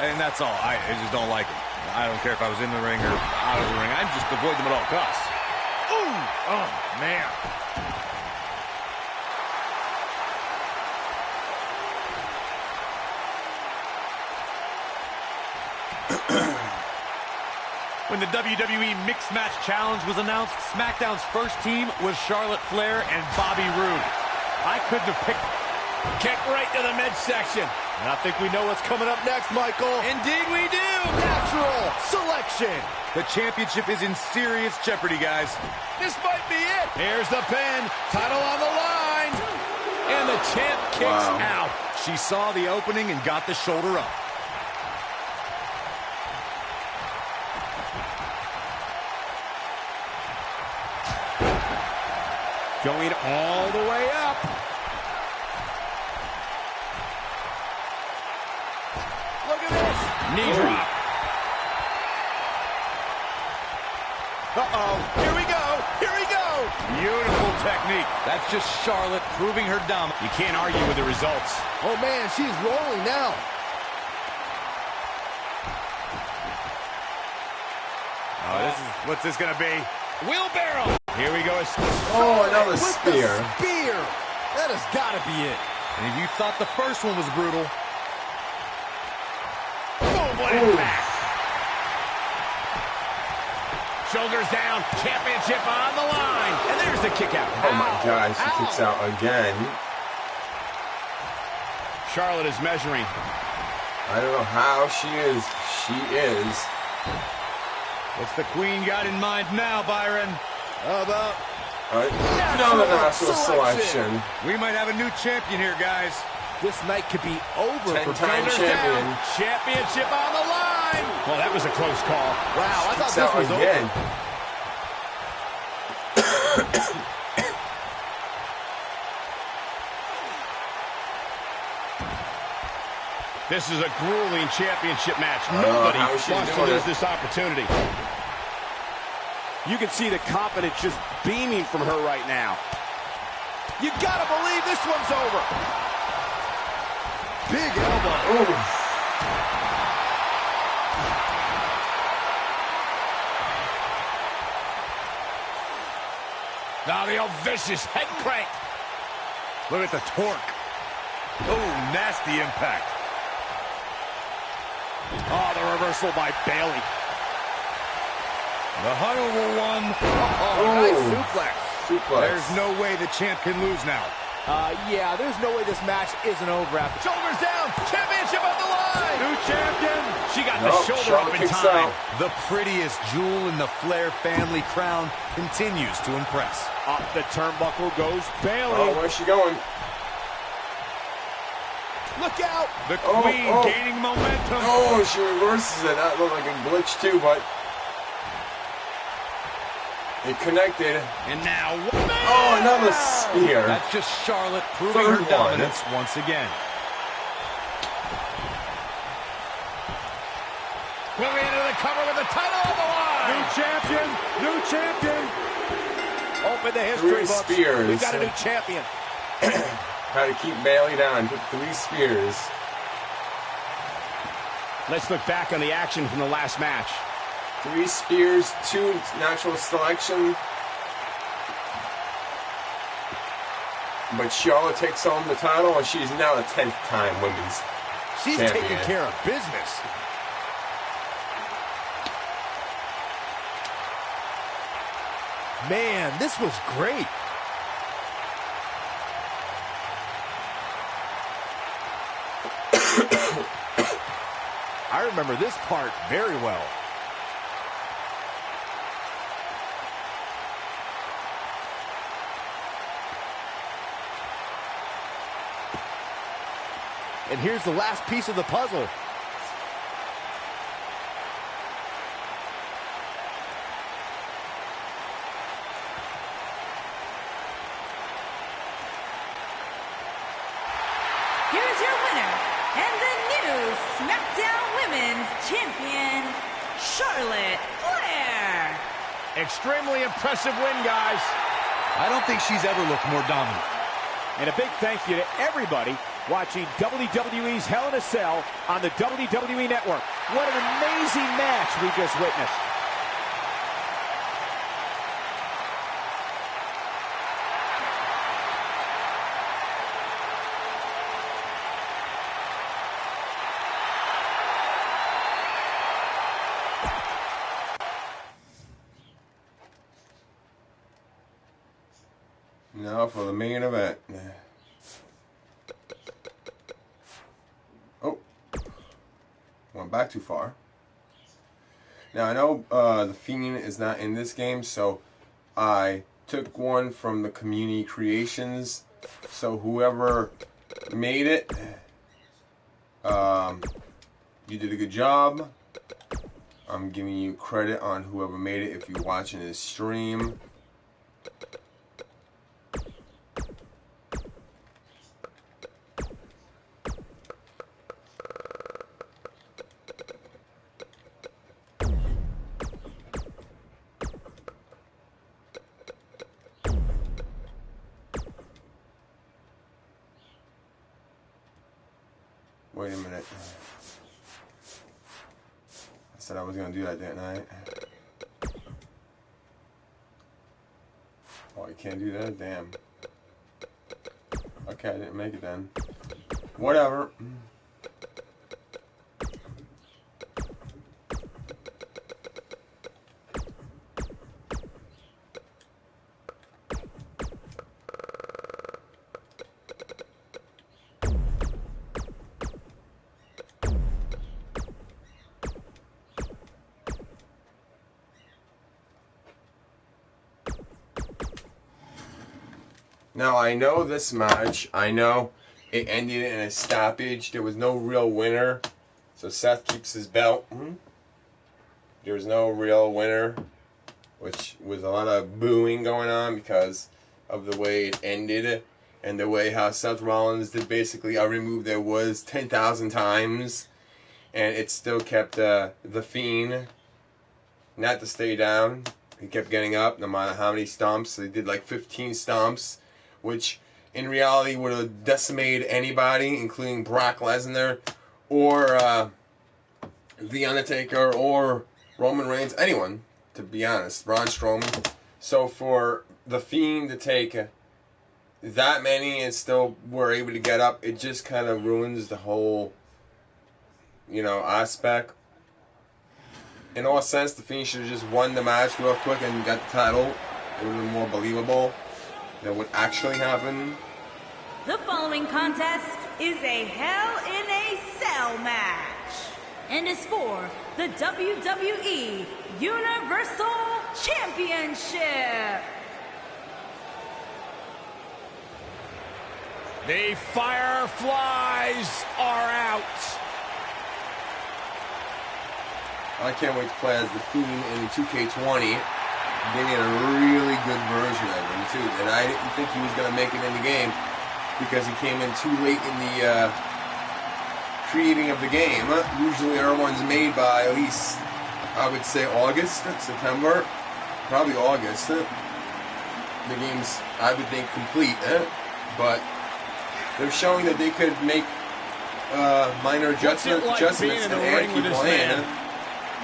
and that's all. I just don't like them. I don't care if I was in the ring or out of the ring. I just avoid them at all costs. Ooh! Oh, man. When the WWE Mixed Match Challenge was announced, SmackDown's first team was Charlotte Flair and Bobby Roode. I couldn't have picked... Kick right to the midsection. And I think we know what's coming up next, Michael. Indeed we do! Natural selection. The championship is in serious jeopardy, guys. This might be it. Here's the pin. Title on the line. And the champ kicks out. She saw the opening and got the shoulder up. Going all the way up. Look at this. Knee drop. Uh-oh. Here we go. Here we go. Beautiful technique. That's just Charlotte proving her dominance. You can't argue with the results. Oh, man, she's rolling now. Oh, what's this going to be? Wheelbarrow. Here we go. Oh, another With spear. the spear. That has got to be it. And if you thought the first one was brutal... Boom, what impact. Shoulders down. Championship on the line. And there's the kick out. Oh my God, she kicks out again. Charlotte is measuring. I don't know how she is. She is. What's the queen got in mind now, Byron? How about... Natural selection. We might have a new champion here, guys. This night could be over for 10-time champion. Championship on the line. Well, that was a close call. Wow, I thought Kicks out this was again. over. This is a grueling championship match. Nobody wants to lose this opportunity. You can see the confidence just beaming from her right now. You gotta believe this one's over. Big elbow. Ooh. Now the old vicious head crank. Look at the torque. Oh, nasty impact. Oh, the reversal by Bayley. The Honorable One. Oh, nice suplex. There's no way the champ can lose now. Yeah, there's no way this match isn't over after. Shoulders down, championship on the line. New champion. She got the shoulder Charlotte up in kicks time. out. The prettiest jewel in the Flair family crown continues to impress. Up the turnbuckle goes Bayley. Oh, where's she going? Look out! The Queen gaining momentum. Oh, she reverses it. That looked like a glitch too, but it connected. And now, Oh, another spear. That's just Charlotte proving Third her dominance once again. Going into the cover with the title on the line. New champion. New champion. Open the history 3 books. spears. We've got a new champion. Try to keep Bayley down. Took 3 spears. Let's look back on the action from the last match. 3 spears, 2 natural selection. But Charlotte takes home the title, and she's now the 10th time women's She's champion. taking care of business. Man, this was great. I remember this part very well. And here's the last piece of the puzzle. Here's your winner and the new SmackDown Women's Champion, Charlotte Flair. Extremely impressive win, guys. I don't think she's ever looked more dominant. And a big thank you to everybody watching WWE's Hell in a Cell on the WWE Network. What an amazing match we just witnessed. Now for the main event. Oh. Went back too far. Now I know the Fiend is not in this game, so I took one from the community creations. So whoever made it, you did a good job. I'm giving you credit on whoever made it if you're watching this stream. Wait a minute. I said I was going to do that, didn't I? Oh, you can't do that? Damn. Okay, I didn't make it then. Whatever. Now, I know this match, I know it ended in a stoppage. There was no real winner. So Seth keeps his belt. There was no real winner, which was a lot of booing going on because of the way it ended and the way how Seth Rollins did basically a remove there was 10,000 times. And it still kept the Fiend not to stay down. He kept getting up no matter how many stomps. They did like 15 stomps, which in reality would have decimated anybody, including Brock Lesnar or The Undertaker or Roman Reigns, anyone, to be honest, Braun Strowman. So for The Fiend to take that many and still were able to get up, it just kind of ruins the whole, aspect. In all sense, the Fiend should have just won the match real quick and got the title. It would have been more believable than what actually happened. The following contest is a Hell in a Cell match and is for the WWE Universal Championship. The Fireflies are out. I can't wait to play as the Fiend in 2K20. They made a really good version of him, too. And I didn't think he was going to make it in the game because he came in too late in the creating of the game. Usually everyone's made by at least, I would say, August, September. Probably August. The game's, I would think, complete. But they're showing that they could make minor adjustments and add people in.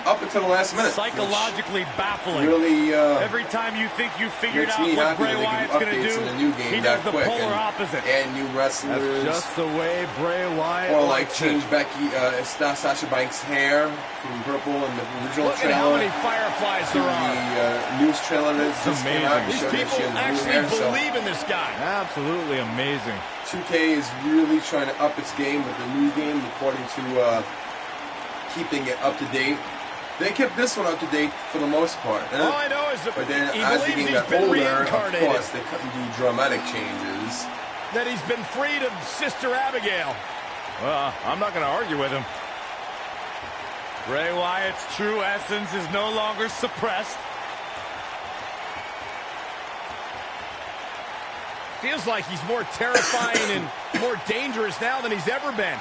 Up until the last minute. Psychologically baffling. Really, every time you think you figured out what Bray Wyatt's going to do, he does the polar opposite. And new wrestlers. That's just the way Bray Wyatt. Or like change Becky, Sasha Banks' hair from purple in the original trailer. Look at how many Fireflies there are. The news trailer that's just came out. These people actually believe in this guy. Absolutely amazing. 2K is really trying to up its game with the new game, according to keeping it up to date. They kept this one up to date for the most part. All I know is that but then as the game got older, of course, they couldn't do dramatic changes. That he's been freed of Sister Abigail. Well, I'm not going to argue with him. Bray Wyatt's true essence is no longer suppressed. Feels like he's more terrifying and more dangerous now than he's ever been.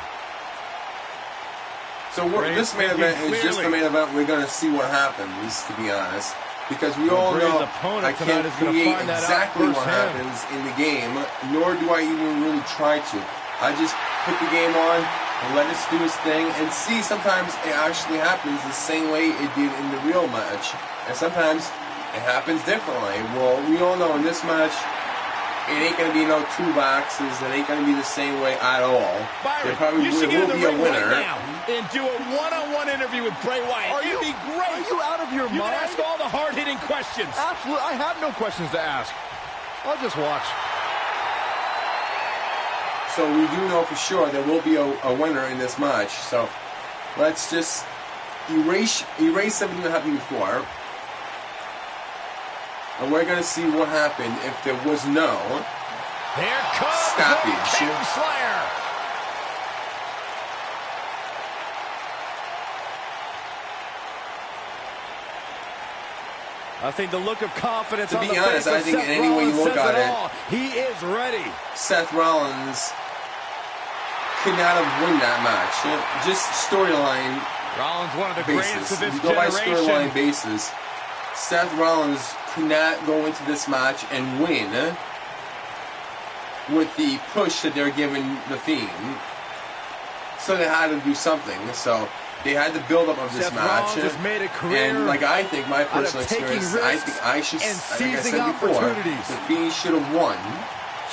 So this main event is just the main event. We're going to see what happens, to be honest. Because we all know I can't create exactly what happens in the game, nor do I even really try to. I just put the game on and let it do its thing and see sometimes it actually happens the same way it did in the real match. And sometimes it happens differently. Well, we all know in this match, it ain't going to be no two boxes. It ain't going to be the same way at all. Byron, there probably you should get in the be a ring winner. right now and do a one-on-one interview with Bray Wyatt. It'd be great. Are you out of your mind? You can ask all the hard-hitting questions. Absolutely. I have no questions to ask. I'll just watch. So we do know for sure there will be a winner in this match. So let's just erase everything that happened before. And we're going to see what happened if there was no Here comes stoppage. King Slayer. I think the look of confidence to on be the honest, face I of think Seth any way you Rollins look says at it, all. He is ready. Seth Rollins could not have won that match. Just storyline. Rollins, one of the greatest of this go by generation. storyline basis, Seth Rollins could not go into this match and win with the push that they're giving the Fiend. So they had to do something. So they had the build-up of this Seth match. Rollins has made a career and like I think, my personal experience, I think I should, and like I seizing said before, opportunities. the Fiend should have won.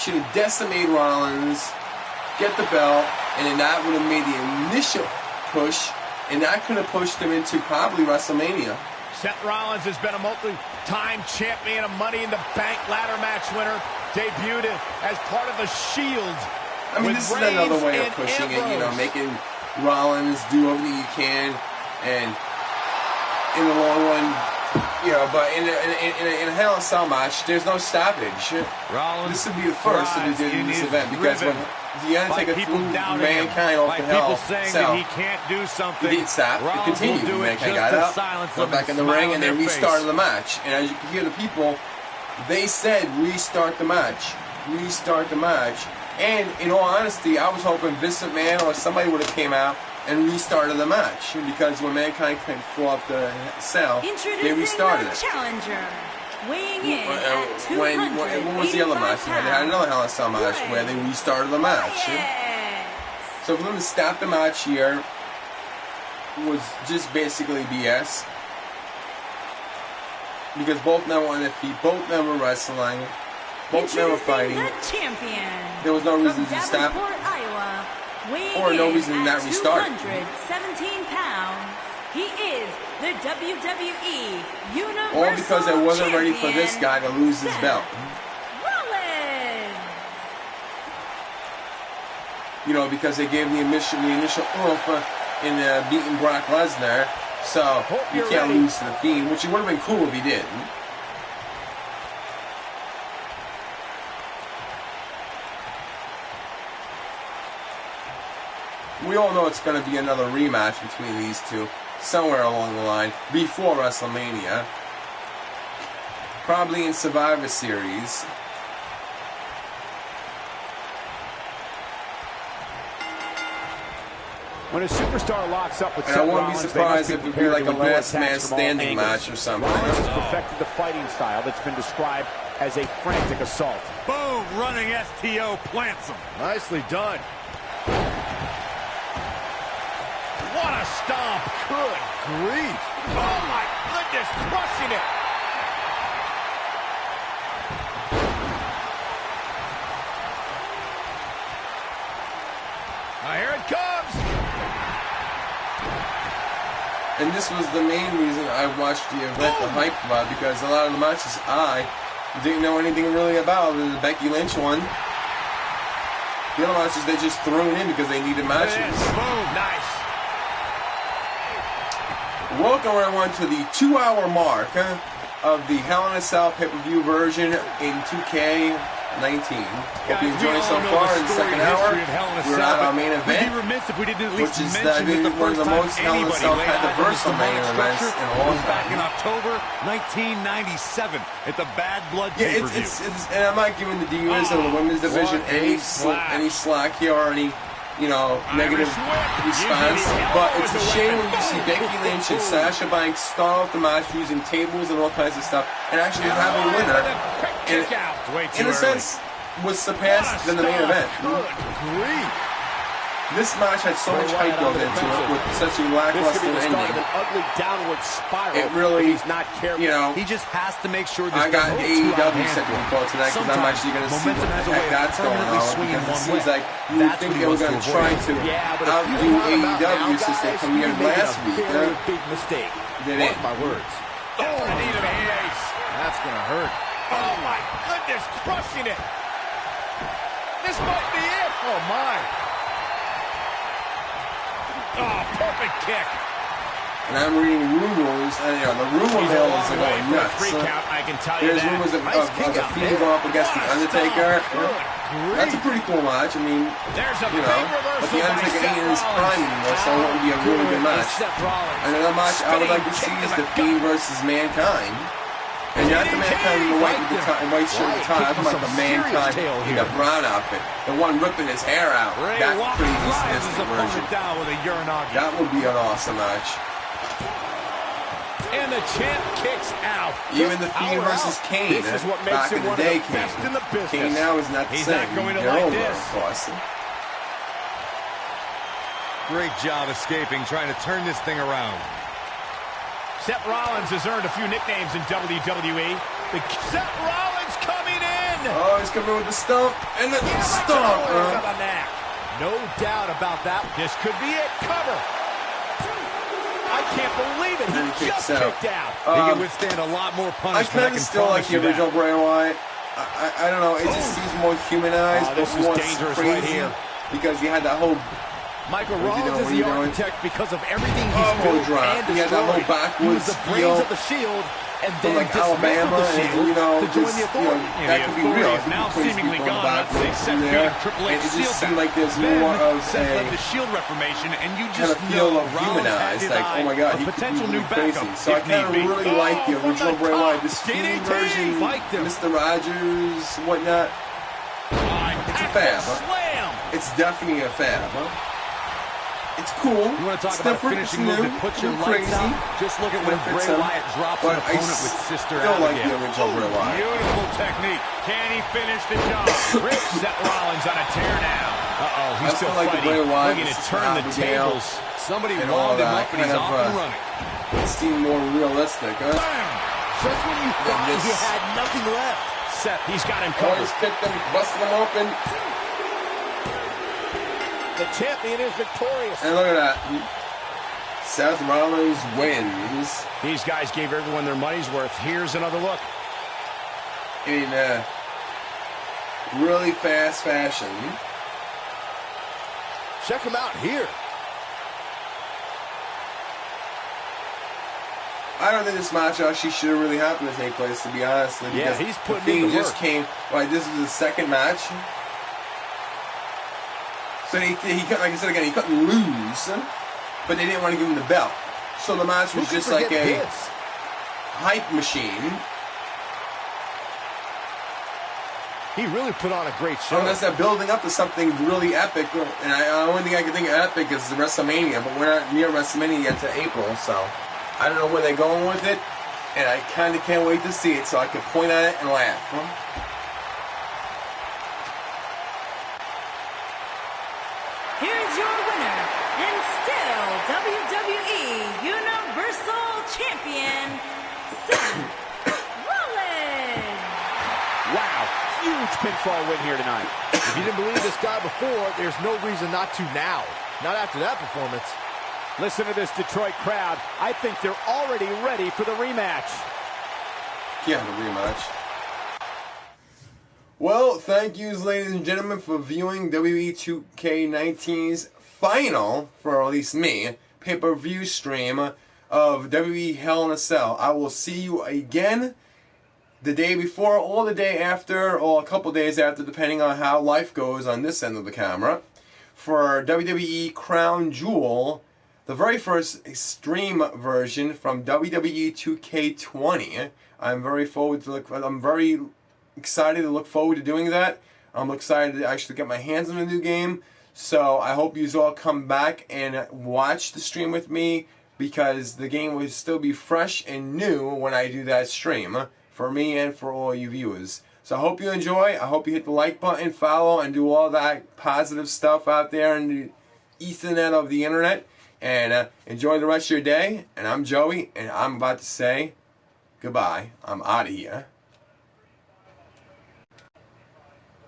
Should have decimated Rollins, get the belt, and then that would have made the initial push, and that could have pushed him into probably WrestleMania. Seth Rollins has been a multi-time champion, a Money in the Bank ladder match winner, debuted as part of the Shield. I mean, this is another way of pushing it, you know, making Rollins do everything he can, and in the long run, you know, but in a Hell in a Cell match, there's no stoppage. Rollins this would be the first that they did in this event, because when the Undertaker threw Mankind off the Hell in a Cell, he can't do something. he didn't stop. It continued. Mankind got up, went back in the ring, and they restarted the match. And as you can hear the people, they said, restart the match. Restart the match. And in all honesty, I was hoping Vince McMahon or somebody would have came out and restarted the match, because when Mankind couldn't fall off the cell, they restarted it. Challenger, weighing in at 285 what was the other match? They had another Hell in a Cell match where they restarted the match. So for them to stop the match here was just basically BS, because both men were on their feet, both men were wrestling, both never fighting. The champion. There was no reason to stop. Iowa, Or no reason to not restart. 217 pounds. He is the WWE Universal All because I wasn't ready for this Champion, guy to lose his Seth belt. Rollins. You know, because they gave the initial oomph in beating Brock Lesnar. So you can't lose to the Fiend, which it would have been cool if he did. We all know it's going to be another rematch between these two somewhere along the line before WrestleMania. Probably in Survivor Series. When a superstar locks up with And I wouldn't be surprised if it would be like a last man standing match or something. Rollins has perfected the fighting style that's been described as a frantic assault. Boom, running STO plants him. Nicely done. What a stomp. Good grief. Oh, my goodness, crushing it. Now here it comes. And this was the main reason I watched the event, the hype about, because a lot of the matches I didn't know anything really about. The Becky Lynch one. The other matches they just threw in because they needed matches. Boom, nice. Welcome everyone to the 2-hour mark of the Hell in a Cell pay-per-view version in 2K19. Hope you enjoyed so far in the second hour. We're at our main event, We'd be remiss if we didn't at least which is mention that the one of first the time most Hell in a anybody Cell laid eyes on this controversial main demonic events structure in a long was back in time. October 1997 at the Bad Blood Yeah, pay-per-view. and I'm not giving the Divas of the women's division any slack here or any, negative response. But it's a shame when you see Becky Lynch and Sasha Banks start off the match using tables and all kinds of stuff, and actually have a winner. And in a sense, was surpassed than the main event. Good grief. This match had so much hype built into it with such a lackluster ending. An ugly downward spiral. It really, he's not careful. He just has to make sure this I got doesn't get too AEW out of second hand. report tonight because I'm actually going to see what Momentum has the a way heck of that's going permanently on, swinging because it one seems way. like you would That's think what he they were wants going to to try avoid. to but outdo AEW since they premiered last week. Very big mistake. They did. Mark my words. Oh, knee to the face. That's going to hurt. Oh, my goodness, crushing it. This might be it. Oh, my. Oh, perfect kick. And I'm reading rumors, and the rumor mill is going nuts. I can tell you There's that. rumors of the Fiend going up against the Undertaker. That's a pretty cool match. I mean, but the Undertaker ain't in his prime anymore, so it wouldn't be a really good match. Another match I would like to see is the Fiend versus Mankind. And not the Mankind in the white shirt and tie. I'm talking about the Mankind in the brown outfit. The one ripping his hair out. That crazy sadistic version. That would be an awesome match. And the champ kicks out. Even the Fiend versus Kane. This is what back makes him in the one day, of the best in the business. Kane now is not the He's same. not going to They're like over, this. of course. Great job escaping, trying to turn this thing around. Seth Rollins has earned a few nicknames in WWE. Seth Rollins coming in. Oh, he's coming with the stomp and the stomp. No doubt about that. This could be it. Cover. I can't believe it. He just kicked out. He can withstand a lot more I punishment. kind of still like the original Bray Wyatt. I don't know. It just seems more humanized, this but is more dangerous crazy right here. because you had that whole Michael What are you Rollins doing? is What are you the doing? architect because of everything he's Oh, built drop. and He had that whole destroyed. He backwoods was the brains feel of the Shield, and from then like dismantled Alabama, the and Shield to join the Authority. that could be real. is now seemingly gone. That's a set there. beating Triple And H it Shield just seemed back. like there's Then more of Seth led a the Shield Reformation, and you kind just of feel know of Rollins had humanized. his Like, eye. oh my God, A he could potential be new crazy. backup So I if kind of need be. really like the original Bray Wyatt, this Fiend DDT, version, liked him. Mr. Rogers, whatnot. It's a fab, huh? Slam. It's definitely a fab, huh? It's cool. You want to talk It's about a different, finishing it's move new, that puts your it's lights crazy. out? Just look at when But it's Bray Wyatt drops an but I opponent with Sister still like the Abigail. original Bray Wyatt. Beautiful technique. Can he finish the job? Rich Seth Rollins on a tear now. Uh-oh, I he's still still like the fighting. Bray Wyatt, Looking to Sister turn the Abigail, tables. Somebody and all wound him that up, and he's kind off of, and running. It seemed more realistic, huh? Just when you thought this- he had nothing left, Seth, he's got him Oh, covered. he's kicked him, busted him open. The champion is victorious. And look at that. Seth Rollins wins. These guys gave everyone their money's worth. Here's another look. In really fast fashion. Check him out here. I don't think this match actually should have really happened to take place, to be honest. Yeah, he's putting in the just work. came. Right, this is the second match. So he like I said again, he couldn't lose, but they didn't want to give him the belt. So the match was just like a hype machine. He really put on a great show. Unless they're building up to something really epic, and the only thing I can think of epic is WrestleMania, but we're not near WrestleMania yet to April, so I don't know where they're going with it, and I kind of can't wait to see it so I can point at it and laugh. Here's your winner, and still WWE Universal Champion, Seth Rollins. Wow, huge pinfall win here tonight. If you didn't believe this guy before, there's no reason not to now. Not after that performance. Listen to this Detroit crowd. I think they're already ready for the rematch. Yeah, the rematch. Well, thank you, ladies and gentlemen, for viewing WWE 2K19's final, for at least me, pay-per-view stream of WWE Hell in a Cell. I will see you again the day before or the day after or a couple days after, depending on how life goes on this end of the camera, for WWE Crown Jewel, the very first stream version from WWE 2K20. I'm very excited to look forward to doing that. I'm excited to actually get my hands on the new game. So I hope you all come back and watch the stream with me, because the game will still be fresh and new when I do that stream, for me and for all you viewers. So I hope you enjoy. I hope you hit the like button, follow, and do all that positive stuff out there in the Ethernet of the internet. And enjoy the rest of your day. And I'm Joey, and I'm about to say goodbye. I'm out of here.